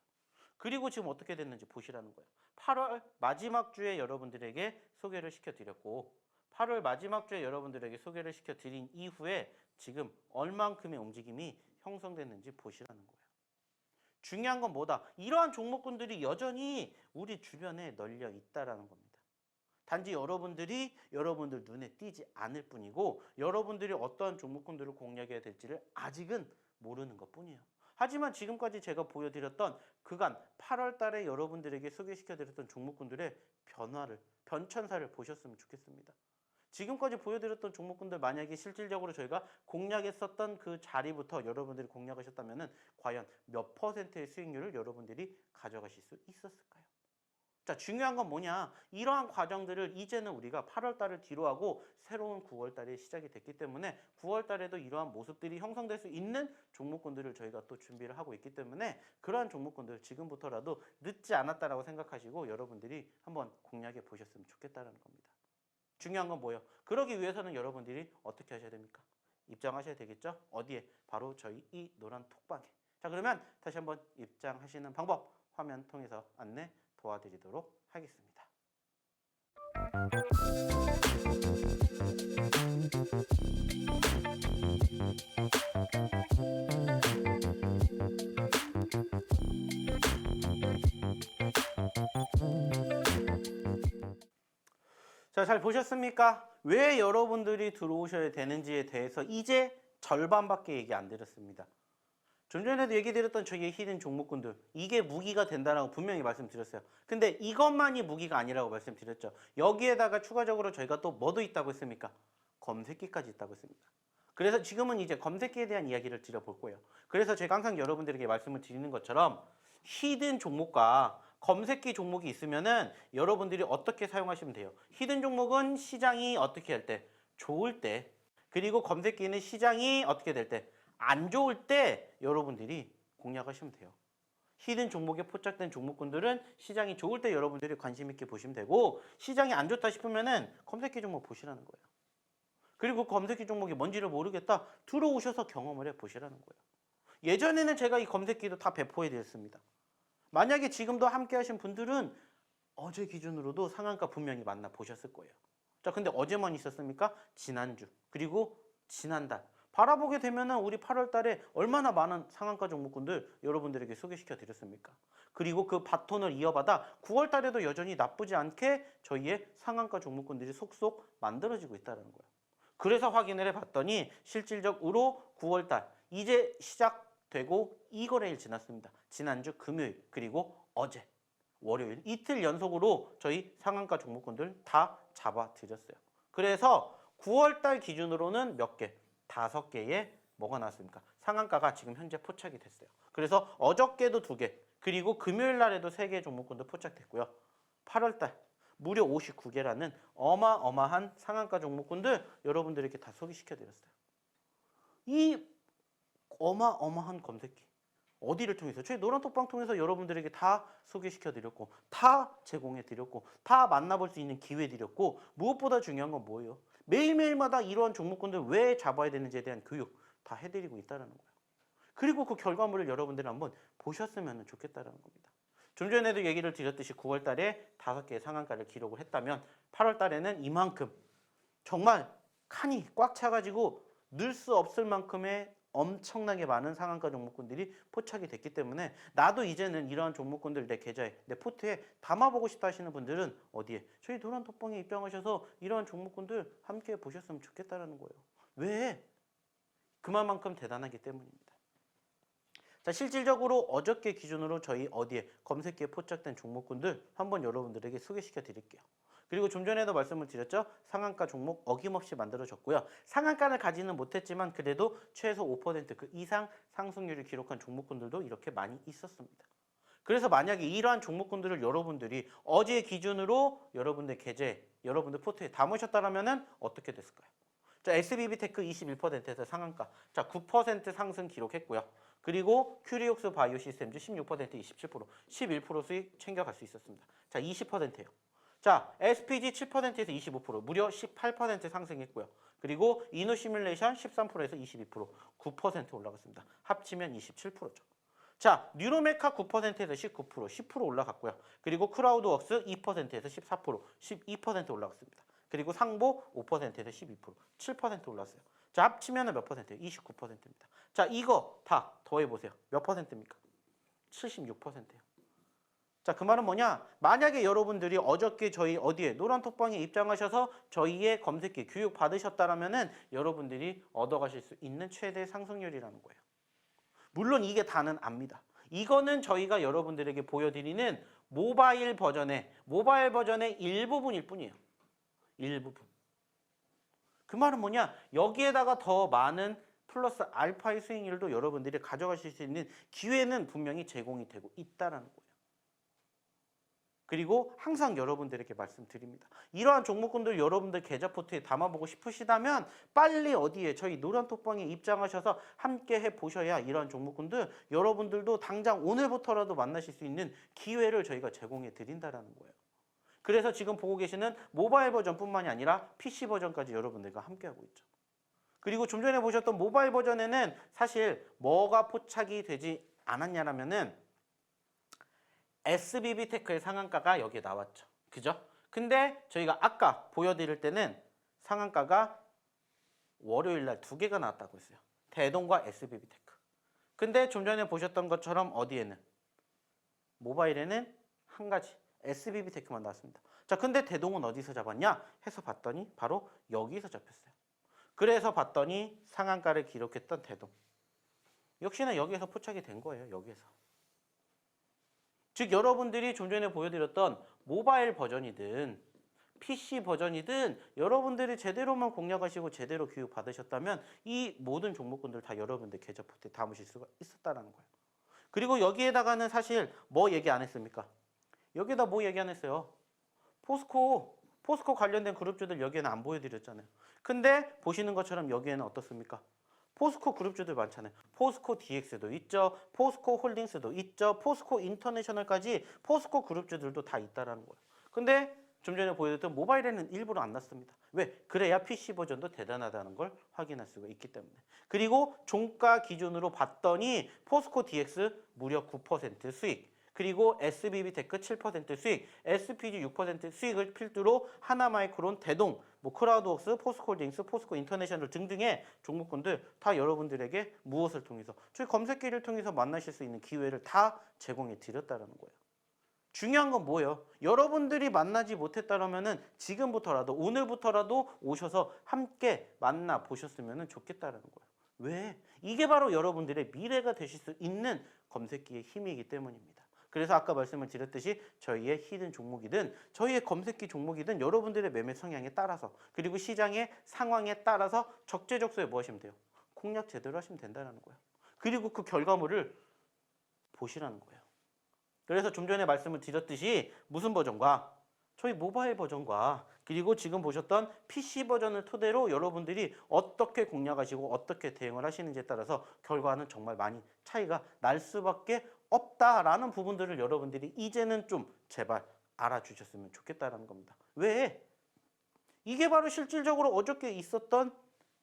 그리고 지금 어떻게 됐는지 보시라는 거예요. 8월 마지막 주에 여러분들에게 소개를 시켜드렸고 8월 마지막 주에 여러분들에게 소개를 시켜드린 이후에 지금 얼만큼의 움직임이 형성됐는지 보시라는 거예요. 중요한 건 뭐다? 이러한 종목군들이 여전히 우리 주변에 널려 있다라는 겁니다. 단지 여러분들 눈에 띄지 않을 뿐이고 여러분들이 어떠한 종목군들을 공략해야 될지를 아직은 모르는 것뿐이에요. 하지만 지금까지 제가 보여드렸던 그간 8월 달에 여러분들에게 소개시켜드렸던 종목군들의 변천사를 보셨으면 좋겠습니다. 지금까지 보여드렸던 종목군들 만약에 실질적으로 저희가 공략했었던 그 자리부터 여러분들이 공략하셨다면 과연 몇 %의 수익률을 여러분들이 가져가실 수 있었을까요? 자, 중요한 건 뭐냐? 이러한 과정들을 이제는 우리가 8월 달을 뒤로하고 새로운 9월 달에 시작이 됐기 때문에 9월 달에도 이러한 모습들이 형성될 수 있는 종목군들을 저희가 또 준비를 하고 있기 때문에 그러한 종목군들 지금부터라도 늦지 않았다라고 생각하시고 여러분들이 한번 공략해 보셨으면 좋겠다는 겁니다. 중요한 건 뭐예요? 그러기 위해서는 여러분들이 어떻게 하셔야 됩니까? 입장하셔야 되겠죠? 어디에? 바로 저희 이 노란 톡방에. 자, 그러면 다시 한번 입장하시는 방법 화면 통해서 안내 도와드리도록 하겠습니다. 자, 잘 보셨습니까? 왜 여러분들이 들어오셔야 되는지에 대해서 이제 절반밖에 얘기 안 드렸습니다. 좀 전에도 얘기 드렸던 저희의 히든 종목군들, 이게 무기가 된다라고 분명히 말씀드렸어요. 근데 이것만이 무기가 아니라고 말씀드렸죠. 여기에다가 추가적으로 저희가 또 뭐도 있다고 했습니까? 검색기까지 있다고 했습니다. 그래서 지금은 이제 검색기에 대한 이야기를 드려볼 거예요. 그래서 제가 항상 여러분들에게 말씀을 드리는 것처럼 히든 종목과 검색기 종목이 있으면은 여러분들이 어떻게 사용하시면 돼요? 히든 종목은 시장이 어떻게 할 때? 좋을 때. 그리고 검색기는 시장이 어떻게 될 때? 안 좋을 때 여러분들이 공략하시면 돼요. 히든 종목에 포착된 종목군들은 시장이 좋을 때 여러분들이 관심 있게 보시면 되고 시장이 안 좋다 싶으면은 검색기 종목 보시라는 거예요. 그리고 검색기 종목이 뭔지를 모르겠다. 들어오셔서 경험을 해 보시라는 거예요. 예전에는 제가 이 검색기도 다 배포해 드렸습니다. 만약에 지금도 함께 하신 분들은 어제 기준으로도 상한가 분명히 만나 보셨을 거예요. 자, 근데 어제만 있었습니까? 지난주 그리고 지난달 바라보게 되면은 우리 8월 달에 얼마나 많은 상한가 종목군들 여러분들에게 소개시켜 드렸습니까? 그리고 그 바톤을 이어받아 9월 달에도 여전히 나쁘지 않게 저희의 상한가 종목군들이 속속 만들어지고 있다는 거예요. 그래서 확인을 해봤더니 실질적으로 9월 달 이제 시작되고 2거래일 지났습니다. 지난주 금요일 그리고 어제 월요일 이틀 연속으로 저희 상한가 종목군들 다 잡아드렸어요. 그래서 9월 달 기준으로는 몇 개? 5개의 뭐가 나왔습니까? 상한가가 지금 현재 포착이 됐어요. 그래서 어저께도 2개, 그리고 금요일 날에도 3개의 종목군도 포착됐고요. 8월 달 무려 59개라는 어마어마한 상한가 종목군들 여러분들에게 다 소개시켜드렸어요. 이 어마어마한 검색기 어디를 통해서? 저희 노란톡방 통해서 여러분들에게 다 소개시켜드렸고 다 제공해드렸고 다 만나볼 수 있는 기회 드렸고 무엇보다 중요한 건 뭐예요? 매일매일마다 이러한 종목군들 왜 잡아야 되는지에 대한 교육 다 해드리고 있다는 거예요. 그리고 그 결과물을 여러분들이 한번 보셨으면 좋겠다는 겁니다. 좀 전에도 얘기를 드렸듯이 9월 달에 5개의 상한가를 기록을 했다면 8월 달에는 이만큼 정말 칸이 꽉 차가지고 늘 수 없을 만큼의 엄청나게 많은 상한가 종목군들이 포착이 됐기 때문에 나도 이제는 이러한 종목군들 내 계좌에 내 포트에 담아보고 싶다 하시는 분들은 어디에? 저희 노란톡방에 입장하셔서 이러한 종목군들 함께 보셨으면 좋겠다는 거예요. 왜? 그만큼 대단하기 때문입니다. 자, 실질적으로 어저께 기준으로 저희 어디에 검색기에 포착된 종목군들 한번 여러분들에게 소개시켜 드릴게요. 그리고 좀 전에도 말씀을 드렸죠. 상한가 종목 어김없이 만들어졌고요. 상한가를 가지는 못했지만 그래도 최소 5% 그 이상 상승률을 기록한 종목군들도 이렇게 많이 있었습니다. 그래서 만약에 이러한 종목군들을 여러분들이 어제 기준으로 여러분들 계좌에, 여러분들 포트에 담으셨다면 어떻게 됐을까요? 자, SBB테크 21%에서 상한가. 자, 9% 상승 기록했고요. 그리고 큐리옥스 바이오시스템즈 16%, 27%, 11% 수익 챙겨갈 수 있었습니다. 자, 20%예요. 자, SPG 7%에서 25%, 무려 18% 상승했고요. 그리고 이노시뮬레이션 13%에서 22%, 9% 올라갔습니다. 합치면 27%죠. 자, 뉴로메카 9%에서 19%, 10% 올라갔고요. 그리고 크라우드웍스 2%에서 14%, 12% 올라갔습니다. 그리고 상보 5%에서 12%, 7% 올랐어요. 자, 합치면 몇 퍼센트예요? 29%입니다. 자, 이거 다 더해보세요. 몇 퍼센트입니까? 76%예요. 자, 그 말은 뭐냐? 만약에 여러분들이 어저께 저희 어디에 노란톡방에 입장하셔서 저희의 검색기 교육 받으셨다라면은 여러분들이 얻어가실 수 있는 최대 상승률이라는 거예요. 물론 이게 다는 압니다. 이거는 저희가 여러분들에게 보여드리는 모바일 버전의 일부분일 뿐이에요. 일부분. 그 말은 뭐냐? 여기에다가 더 많은 플러스 알파의 수익률도 여러분들이 가져가실 수 있는 기회는 분명히 제공이 되고 있다는 거예요. 그리고 항상 여러분들에게 말씀드립니다. 이러한 종목군들 여러분들 계좌 포트에 담아보고 싶으시다면 빨리 어디에 저희 노란톡방에 입장하셔서 함께 해보셔야 이러한 종목군들 여러분들도 당장 오늘부터라도 만나실 수 있는 기회를 저희가 제공해 드린다는 거예요. 그래서 지금 보고 계시는 모바일 버전뿐만이 아니라 PC 버전까지 여러분들과 함께하고 있죠. 그리고 좀 전에 보셨던 모바일 버전에는 사실 뭐가 포착이 되지 않았냐라면은 SBB테크의 상한가가 여기에 나왔죠. 그죠? 근데 저희가 아까 보여드릴 때는 상한가가 월요일 날 2개가 나왔다고 했어요. 대동과 SBB테크. 근데 좀 전에 보셨던 것처럼 어디에는? 모바일에는 한 가지 SBB테크만 나왔습니다. 자, 근데 대동은 어디서 잡았냐? 해서 봤더니 바로 여기서 잡혔어요. 그래서 봤더니 상한가를 기록했던 대동. 역시나 여기에서 포착이 된 거예요. 여기에서. 즉 여러분들이 좀 전에 보여드렸던 모바일 버전이든 PC 버전이든 여러분들이 제대로만 공략하시고 제대로 교육 받으셨다면 이 모든 종목군들 다 여러분들 계좌 포트에 담으실 수가 있었다는 거예요. 그리고 여기에다가는 사실 뭐 얘기 안 했습니까? 여기에다 뭐 얘기 안 했어요? 포스코 관련된 그룹주들 여기에는 안 보여드렸잖아요. 근데 보시는 것처럼 여기에는 어떻습니까? 포스코 그룹주들 많잖아요. 포스코 DX도 있죠. 포스코 홀딩스도 있죠. 포스코 인터내셔널까지 포스코 그룹주들도 다 있다라는 거예요. 근데 좀 전에 보여드렸던 모바일에는 일부러 안 났습니다. 왜? 그래야 PC 버전도 대단하다는 걸 확인할 수가 있기 때문에. 그리고 종가 기준으로 봤더니 포스코 DX 무려 9% 수익, 그리고 SBB테크 7% 수익, SPG 6% 수익을 필두로 하나마이크론, 대동, 뭐 크라우드웍스, 포스코홀딩스, 포스코 인터내셔널 등등의 종목군들 다 여러분들에게 무엇을 통해서 저희 검색기를 통해서 만나실 수 있는 기회를 다 제공해 드렸다는 거예요. 중요한 건 뭐예요? 여러분들이 만나지 못했다면은 지금부터라도 오늘부터라도 오셔서 함께 만나 보셨으면 좋겠다는 거예요. 왜? 이게 바로 여러분들의 미래가 되실 수 있는 검색기의 힘이기 때문입니다. 그래서 아까 말씀을 드렸듯이 저희의 히든 종목이든 저희의 검색기 종목이든 여러분들의 매매 성향에 따라서 그리고 시장의 상황에 따라서 적재적소에 뭐 하시면 돼요? 공략 제대로 하시면 된다는 거예요. 그리고 그 결과물을 보시라는 거예요. 그래서 좀 전에 말씀을 드렸듯이 무슨 버전과 저희 모바일 버전과 그리고 지금 보셨던 PC 버전을 토대로 여러분들이 어떻게 공략하시고 어떻게 대응을 하시는지에 따라서 결과는 정말 많이 차이가 날 수밖에 없다라는 부분들을 여러분들이 이제는 좀 제발 알아주셨으면 좋겠다라는 겁니다. 왜? 이게 바로 실질적으로 어저께 있었던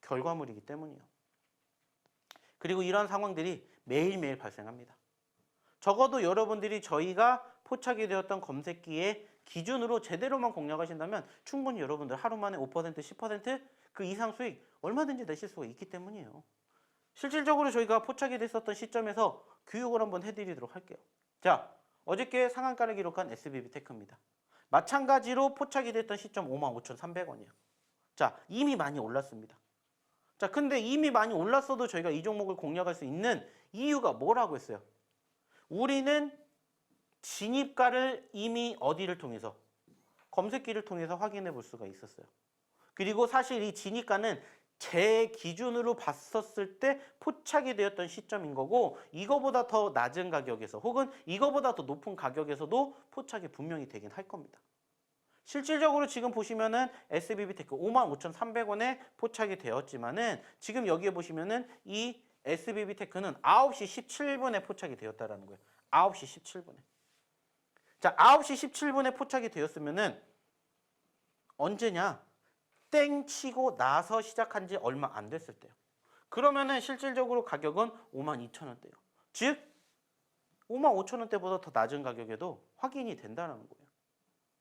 결과물이기 때문이에요. 그리고 이런 상황들이 매일매일 발생합니다. 적어도 여러분들이 저희가 포착이 되었던 검색기의 기준으로 제대로만 공략하신다면 충분히 여러분들 하루 만에 5%, 10%그 이상 수익 얼마든지 내실 수가 있기 때문이에요. 실질적으로 저희가 포착이 됐었던 시점에서 교육을 한번 해드리도록 할게요. 자, 어저께 상한가를 기록한 SBB테크입니다. 마찬가지로 포착이 됐던 시점 55,300원이에요. 자, 이미 많이 올랐습니다. 자, 근데 이미 많이 올랐어도 저희가 이 종목을 공략할 수 있는 이유가 뭐라고 했어요? 우리는 진입가를 이미 어디를 통해서? 검색기를 통해서 확인해 볼 수가 있었어요. 그리고 사실 이 진입가는 제 기준으로 봤었을 때 포착이 되었던 시점인 거고 이거보다 더 낮은 가격에서 혹은 이거보다 더 높은 가격에서도 포착이 분명히 되긴 할 겁니다. 실질적으로 지금 보시면은 SBB테크 55,300원에 포착이 되었지만은 지금 여기에 보시면은 이 SBB테크는 9시 17분에 포착이 되었다라는 거예요. 9시 17분에. 자, 9시 17분에 포착이 되었으면은 언제냐? 땡 치고 나서 시작한 지 얼마 안 됐을 때요. 그러면은 실질적으로 가격은 52,000원대예요. 즉 55,000원대보다 더 낮은 가격에도 확인이 된다는 거예요.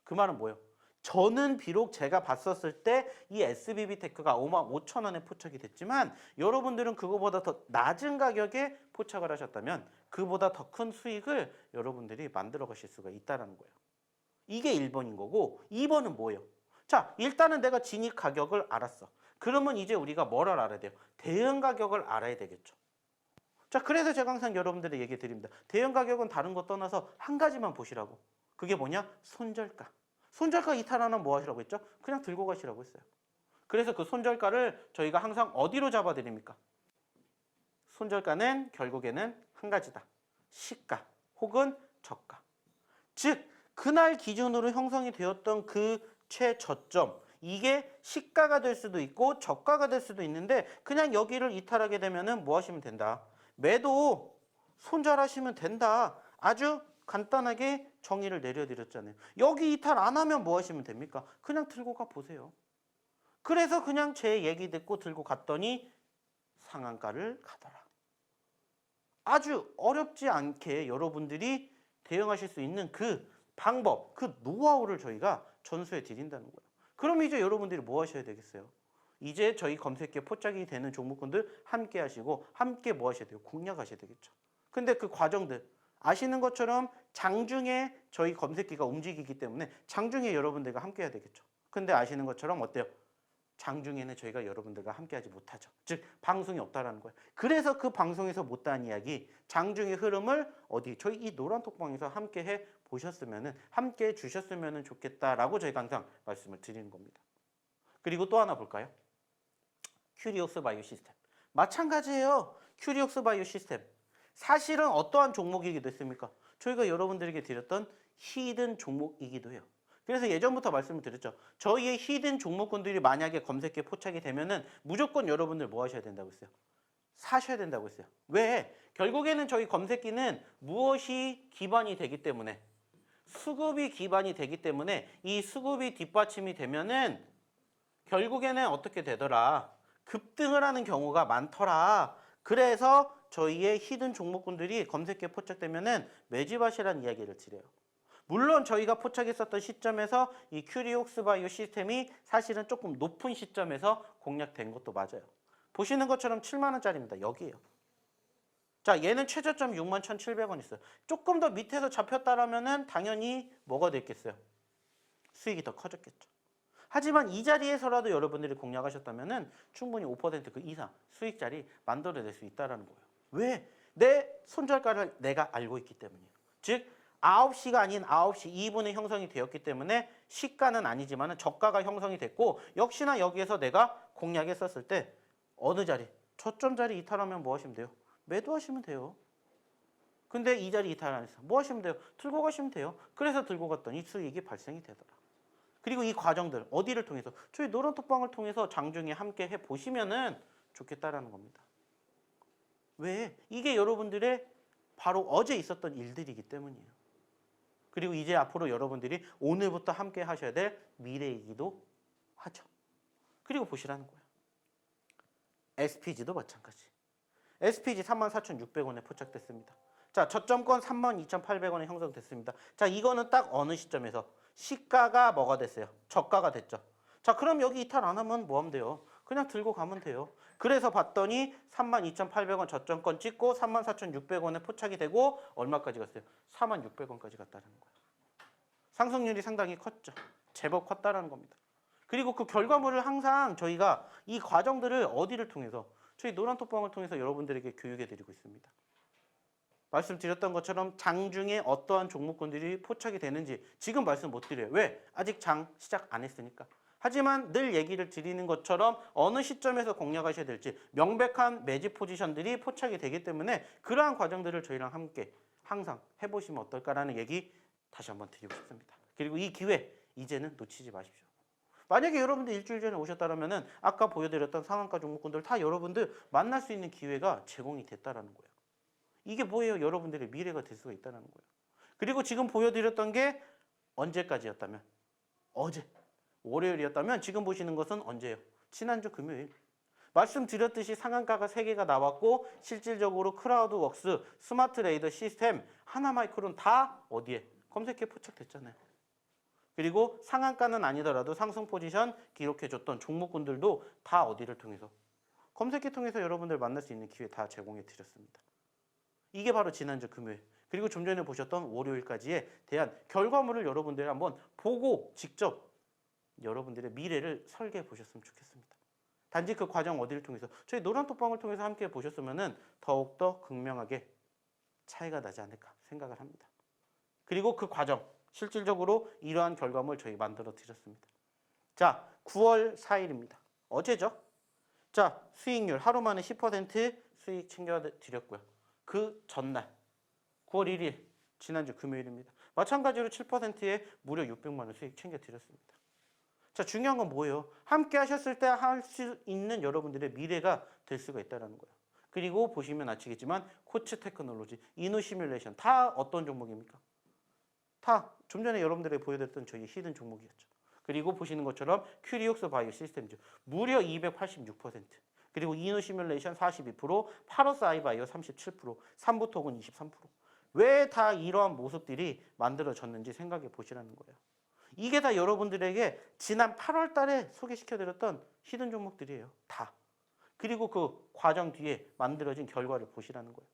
그 말은 뭐예요? 저는 비록 제가 봤었을 때 이 SBB테크가 55,000원에 포착이 됐지만 여러분들은 그거보다 더 낮은 가격에 포착을 하셨다면 그보다 더 큰 수익을 여러분들이 만들어 가실 수가 있다는 거예요. 이게 1번인 거고 2번은 뭐예요? 자, 일단은 내가 진입 가격을 알았어. 그러면 이제 우리가 뭐를 알아야 돼요? 대응 가격을 알아야 되겠죠. 자, 그래서 제가 항상 여러분들에게 얘기 드립니다. 대응 가격은 다른 거 떠나서 한 가지만 보시라고. 그게 뭐냐? 손절가. 손절가 이탈하면 뭐 하시라고 했죠? 그냥 들고 가시라고 했어요. 그래서 그 손절가를 저희가 항상 어디로 잡아드립니까? 손절가는 결국에는 한 가지다. 시가 혹은 저가. 즉 그날 기준으로 형성이 되었던 그 최저점 이게 시가가 될 수도 있고 저가가 될 수도 있는데 그냥 여기를 이탈하게 되면은 뭐 하시면 된다. 매도 손절하시면 된다. 아주 간단하게 정의를 내려드렸잖아요. 여기 이탈 안 하면 뭐 하시면 됩니까? 그냥 들고 가 보세요. 그래서 그냥 제 얘기 듣고 들고 갔더니 상한가를 가더라. 아주 어렵지 않게 여러분들이 대응하실 수 있는 그 방법, 그 노하우를 저희가 전수해 드린다는 거예요. 그럼 이제 여러분들이 뭐 하셔야 되겠어요? 이제 저희 검색기에 포착이 되는 종목군들 함께 하시고 함께 뭐 하셔야 돼요? 공략하셔야 되겠죠. 근데 그 과정들 아시는 것처럼 장중에 저희 검색기가 움직이기 때문에 장중에 여러분들과 함께 해야 되겠죠. 근데 아시는 것처럼 어때요? 장중에는 저희가 여러분들과 함께하지 못하죠. 즉 방송이 없다라는 거예요. 그래서 그 방송에서 못다한 이야기, 장중의 흐름을 어디 저희 이 노란톡방에서 함께해 보셨으면은 함께해 주셨으면 좋겠다라고 저희가 항상 말씀을 드리는 겁니다. 그리고 또 하나 볼까요? 큐리옥스 바이오 시스템. 마찬가지예요. 큐리옥스 바이오 시스템. 사실은 어떠한 종목이기도 했습니까? 저희가 여러분들에게 드렸던 히든 종목이기도 해요. 그래서 예전부터 말씀을 드렸죠. 저희의 히든 종목군들이 만약에 검색기에 포착이 되면은 무조건 여러분들 뭐 하셔야 된다고 했어요? 사셔야 된다고 했어요. 왜? 결국에는 저희 검색기는 무엇이 기반이 되기 때문에 수급이 기반이 되기 때문에 이 수급이 뒷받침이 되면은 결국에는 어떻게 되더라? 급등을 하는 경우가 많더라. 그래서 저희의 히든 종목군들이 검색기에 포착되면은 매집하시라는 이야기를 드려요. 물론 저희가 포착했었던 시점에서 이 큐리옥스 바이오 시스템이 사실은 조금 높은 시점에서 공략된 것도 맞아요. 보시는 것처럼 7만 원짜리입니다. 여기에요. 자, 얘는 최저점 61,700원 있어요. 조금 더 밑에서 잡혔다라면은 당연히 뭐가 됐겠어요? 수익이 더 커졌겠죠. 하지만 이 자리에서라도 여러분들이 공략하셨다면은 충분히 5%그 이상 수익자리 만들어낼 수 있다는 거예요. 왜? 내 손절가를 내가 알고 있기 때문이에요. 즉 9시가 아닌 9시 2분에 형성이 되었기 때문에 시가는 아니지만 저가가 형성이 됐고 역시나 여기에서 내가 공략했었을 때 어느 자리? 저점 자리 이탈하면 뭐 하시면 돼요? 매도하시면 돼요. 근데 이 자리 이탈 안 했어. 뭐 하시면 돼요? 들고 가시면 돼요. 그래서 들고 갔더니 수익이 발생이 되더라. 그리고 이 과정들 어디를 통해서? 저희 노란톡방을 통해서 장중에 함께 해보시면은 좋겠다라는 겁니다. 왜? 이게 여러분들의 바로 어제 있었던 일들이기 때문이에요. 그리고 이제 앞으로 여러분들이 오늘부터 함께 하셔야 될 미래이기도 하죠. 그리고 보시라는 거예요. SPG도 마찬가지. SPG 34,600원에 포착됐습니다. 자, 저점권 32,800원에 형성됐습니다. 자, 이거는 딱 어느 시점에서 시가가 뭐가 됐어요? 저가가 됐죠. 자, 그럼 여기 이탈 안 하면 뭐 하면 돼요? 그냥 들고 가면 돼요. 그래서 봤더니 32,800원 저점권 찍고 34,600원에 포착이 되고 얼마까지 갔어요? 46,600원까지 갔다는 거예요. 상승률이 상당히 컸죠. 제법 컸다라는 겁니다. 그리고 그 결과물을 항상 저희가 이 과정들을 어디를 통해서 저희 노란톡방을 통해서 여러분들에게 교육해드리고 있습니다. 말씀드렸던 것처럼 장중에 어떠한 종목군들이 포착이 되는지 지금 말씀 못 드려요. 왜? 아직 장 시작 안 했으니까. 하지만 늘 얘기를 드리는 것처럼 어느 시점에서 공략하셔야 될지 명백한 매집 포지션들이 포착이 되기 때문에 그러한 과정들을 저희랑 함께 항상 해보시면 어떨까라는 얘기 다시 한번 드리고 싶습니다. 그리고 이 기회 이제는 놓치지 마십시오. 만약에 여러분들 일주일 전에 오셨다면 아까 보여드렸던 상한가 종목군들 다 여러분들 만날 수 있는 기회가 제공이 됐다라는 거예요. 이게 뭐예요? 여러분들의 미래가 될 수가 있다는 거예요. 그리고 지금 보여드렸던 게 언제까지였다면? 어제. 월요일이었다면 지금 보시는 것은 언제예요? 지난주 금요일. 말씀드렸듯이 상한가가 3개가 나왔고 실질적으로 크라우드웍스, 스마트 레이더 시스템, 하나마이크론 다 어디에? 검색해 포착됐잖아요. 그리고 상한가는 아니더라도 상승 포지션 기록해줬던 종목군들도 다 어디를 통해서? 검색해 통해서 여러분들 만날 수 있는 기회 다 제공해 드렸습니다. 이게 바로 지난주 금요일 그리고 좀 전에 보셨던 월요일까지에 대한 결과물을 여러분들이 한번 보고 직접 여러분들의 미래를 설계해 보셨으면 좋겠습니다. 단지 그 과정 어디를 통해서 저희 노란톡방을 통해서 함께 보셨으면 더욱더 극명하게 차이가 나지 않을까 생각을 합니다. 그리고 그 과정 실질적으로 이러한 결과물 저희 만들어 드렸습니다. 자, 9월 4일입니다. 어제죠? 자, 수익률 하루 만에 10% 수익 챙겨드렸고요. 그 전날 9월 1일 지난주 금요일입니다. 마찬가지로 7%에 무려 600만 원 수익 챙겨드렸습니다. 자, 중요한 건 뭐예요? 함께 하셨을 때 할 수 있는 여러분들의 미래가 될 수가 있다는 거예요. 그리고 보시면 아시겠지만 코츠 테크놀로지, 이노 시뮬레이션 다 어떤 종목입니까? 다 좀 전에 여러분들에게 보여드렸던 저희 히든 종목이었죠. 그리고 보시는 것처럼 큐리옥스 바이오 시스템즈 무려 286%, 그리고 이노 시뮬레이션 42%, 파러스 아이바이오 37%, 삼부토군 23%. 왜 다 이러한 모습들이 만들어졌는지 생각해 보시라는 거예요. 이게 다 여러분들에게 지난 8월 달에 소개시켜드렸던 히든 종목들이에요. 다. 그리고 그 과정 뒤에 만들어진 결과를 보시라는 거예요.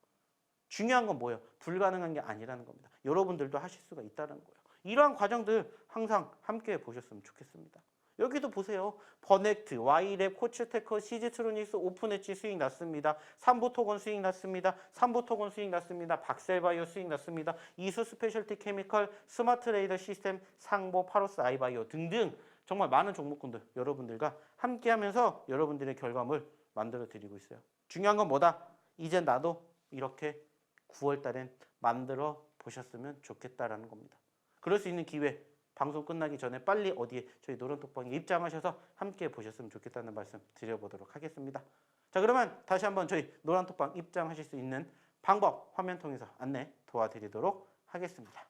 중요한 건 뭐예요? 불가능한 게 아니라는 겁니다. 여러분들도 하실 수가 있다는 거예요. 이러한 과정들 항상 함께 보셨으면 좋겠습니다. 여기도 보세요. 버넥트, 와이랩, 코츠테크, 시지트로닉스, 오픈엣지 수익 났습니다. 삼부토건 수익 났습니다. 삼부토건 수익 났습니다. 박셀바이오 수익 났습니다. 이수 스페셜티 케미컬, 스마트 레이더 시스템, 상보, 파로스 아이바이오 등등 정말 많은 종목군들 여러분들과 함께하면서 여러분들의 결과물 만들어 드리고 있어요. 중요한 건 뭐다? 이제 나도 이렇게 9월 달엔 만들어 보셨으면 좋겠다라는 겁니다. 그럴 수 있는 기회 방송 끝나기 전에 빨리 어디에 저희 노란톡방에 입장하셔서 함께 보셨으면 좋겠다는 말씀 드려보도록 하겠습니다. 자, 그러면 다시 한번 저희 노란톡방 입장하실 수 있는 방법 화면 통해서 안내 도와드리도록 하겠습니다.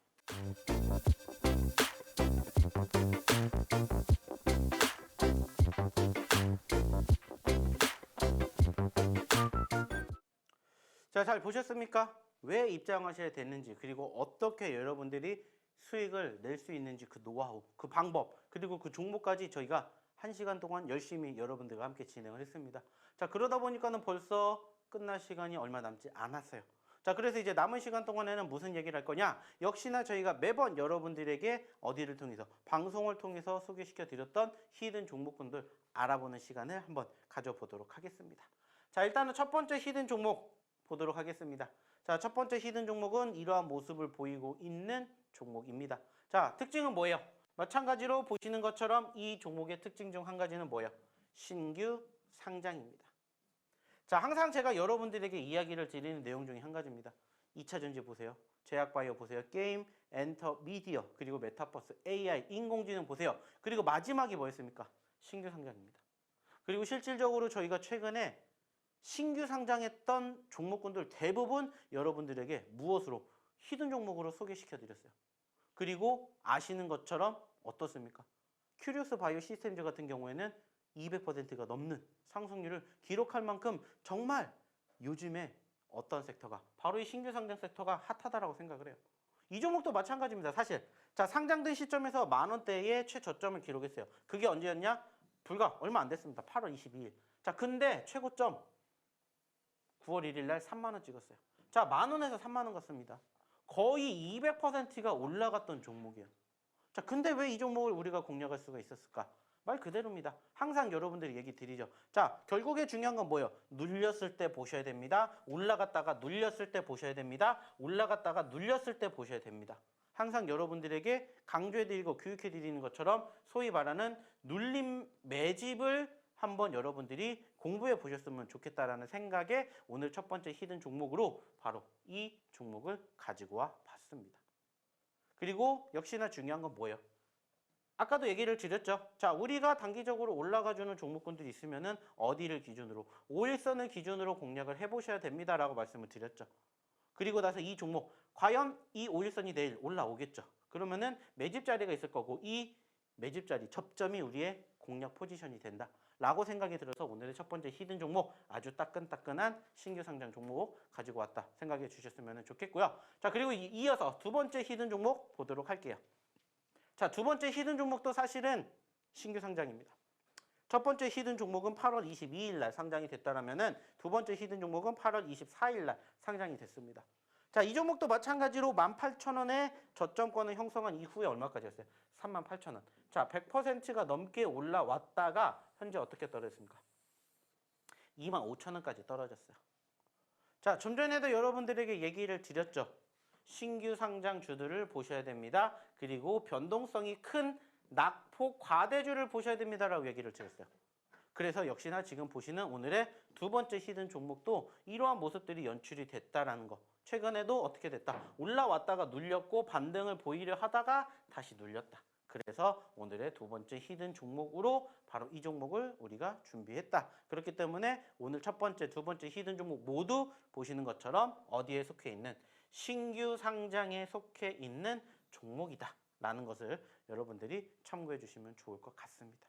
자, 잘 보셨습니까? 왜 입장하셔야 됐는지, 그리고 어떻게 여러분들이 수익을 낼 수 있는지 그 노하우, 그 방법, 그리고 그 종목까지 저희가 1시간 동안 열심히 여러분들과 함께 진행을 했습니다. 자, 그러다 보니까는 벌써 끝날 시간이 얼마 남지 않았어요. 자, 그래서 이제 남은 시간 동안에는 무슨 얘기를 할 거냐? 역시나 저희가 매번 여러분들에게 어디를 통해서, 방송을 통해서 소개시켜 드렸던 히든 종목군들 알아보는 시간을 한번 가져보도록 하겠습니다. 자, 일단은 첫 번째 히든 종목 보도록 하겠습니다. 자, 첫 번째 히든 종목은 이러한 모습을 보이고 있는 종목입니다. 자, 특징은 뭐예요? 마찬가지로 보시는 것처럼 이 종목의 특징 중 한 가지는 뭐예요? 신규 상장입니다. 자, 항상 제가 여러분들에게 이야기를 드리는 내용 중에 한 가지입니다. 2차전지 보세요. 제약바이오 보세요. 게임, 엔터, 미디어, 그리고 메타버스, AI, 인공지능 보세요. 그리고 마지막이 뭐였습니까? 신규 상장입니다. 그리고 실질적으로 저희가 최근에 신규 상장했던 종목군들 대부분 여러분들에게 무엇으로? 히든 종목으로 소개시켜 드렸어요. 그리고 아시는 것처럼 어떻습니까? 큐리오스 바이오 시스템즈 같은 경우에는 200%가 넘는 상승률을 기록할 만큼 정말 요즘에 어떤 섹터가 바로 이 신규 상장 섹터가 핫하다라고 생각을 해요. 이 종목도 마찬가지입니다. 사실 자 상장된 시점에서 10,000원대의 최저점을 기록했어요. 그게 언제였냐? 불과 얼마 안 됐습니다. 8월 22일. 자 근데 최고점 9월 1일 날 3만 원 찍었어요. 자 10,000원에서 3만 원 갔습니다. 거의 200%가 올라갔던 종목이에요. 자 근데 왜 이 종목을 우리가 공략할 수가 있었을까? 말 그대로입니다. 항상 여러분들이 얘기 드리죠. 자, 결국에 중요한 건 뭐예요? 눌렸을 때 보셔야 됩니다. 올라갔다가 눌렸을 때 보셔야 됩니다. 올라갔다가 눌렸을 때 보셔야 됩니다. 항상 여러분들에게 강조해드리고 교육해드리는 것처럼 소위 말하는 눌림 매집을 한번 여러분들이 공부해 보셨으면 좋겠다라는 생각에 오늘 첫 번째 히든 종목으로 바로 이 종목을 가지고 와 봤습니다. 그리고 역시나 중요한 건 뭐예요? 아까도 얘기를 드렸죠. 자, 우리가 단기적으로 올라가주는 종목군들이 있으면은 어디를 기준으로? 5일선을 기준으로 공략을 해보셔야 됩니다라고 말씀을 드렸죠. 그리고 나서 이 종목, 과연 이 5일선이 내일 올라오겠죠. 그러면은 매집 자리가 있을 거고 이 매집 자리, 접점이 우리의 공략 포지션이 된다라고 생각이 들어서 오늘의 첫 번째 히든 종목, 아주 따끈따끈한 신규 상장 종목 가지고 왔다 생각해 주셨으면 좋겠고요. 자, 그리고 이어서 두 번째 히든 종목 보도록 할게요. 자, 두 번째 히든 종목도 사실은 신규 상장입니다. 첫 번째 히든 종목은 8월 22일 날 상장이 됐다라면은 두 번째 히든 종목은 8월 24일 날 상장이 됐습니다. 자, 이 종목도 마찬가지로 18,000원의 저점권을 형성한 이후에 얼마까지였어요? 38,000원. 자, 100%가 넘게 올라왔다가 현재 어떻게 떨어졌습니까? 25,000원까지 떨어졌어요. 자, 좀 전에도 여러분들에게 얘기를 드렸죠. 신규 상장주들을 보셔야 됩니다. 그리고 변동성이 큰 낙폭 과대주를 보셔야 됩니다라고 얘기를 드렸어요. 그래서 역시나 지금 보시는 오늘의 두 번째 히든 종목도 이러한 모습들이 연출이 됐다라는 거. 최근에도 어떻게 됐다? 올라왔다가 눌렸고 반등을 보이려 하다가 다시 눌렸다. 그래서 오늘의 두 번째 히든 종목으로 바로 이 종목을 우리가 준비했다. 그렇기 때문에 오늘 첫 번째, 두 번째 히든 종목 모두 보시는 것처럼 어디에 속해 있는 신규 상장에 속해 있는 종목이다 라는 것을 여러분들이 참고해 주시면 좋을 것 같습니다.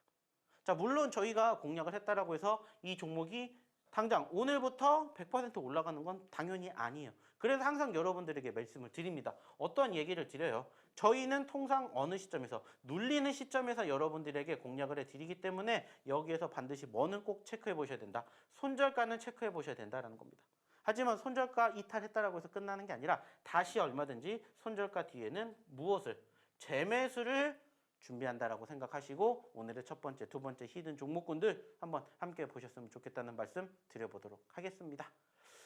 자, 물론 저희가 공략을 했다라고 해서 이 종목이 당장 오늘부터 100% 올라가는 건 당연히 아니에요. 그래서 항상 여러분들에게 말씀을 드립니다. 어떠한 얘기를 드려요? 저희는 통상 어느 시점에서 눌리는 시점에서 여러분들에게 공략을 해드리기 때문에 여기에서 반드시 뭐는 꼭 체크해 보셔야 된다. 손절가는 체크해 보셔야 된다라는 겁니다. 하지만 손절가 이탈했다라고 해서 끝나는 게 아니라 다시 얼마든지 손절가 뒤에는 무엇을? 재매수를 준비한다라고 생각하시고 오늘의 첫 번째, 두 번째 히든 종목군들 한번 함께 보셨으면 좋겠다는 말씀 드려보도록 하겠습니다.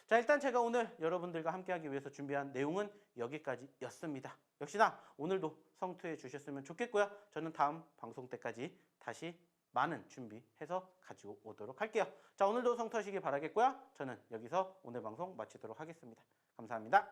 자, 일단 제가 오늘 여러분들과 함께하기 위해서 준비한 내용은 여기까지였습니다. 역시나 오늘도 성투해 주셨으면 좋겠고요. 저는 다음 방송 때까지 다시 많은 준비해서 가지고 오도록 할게요. 자, 오늘도 성투하시길 바라겠고요. 저는 여기서 오늘 방송 마치도록 하겠습니다. 감사합니다.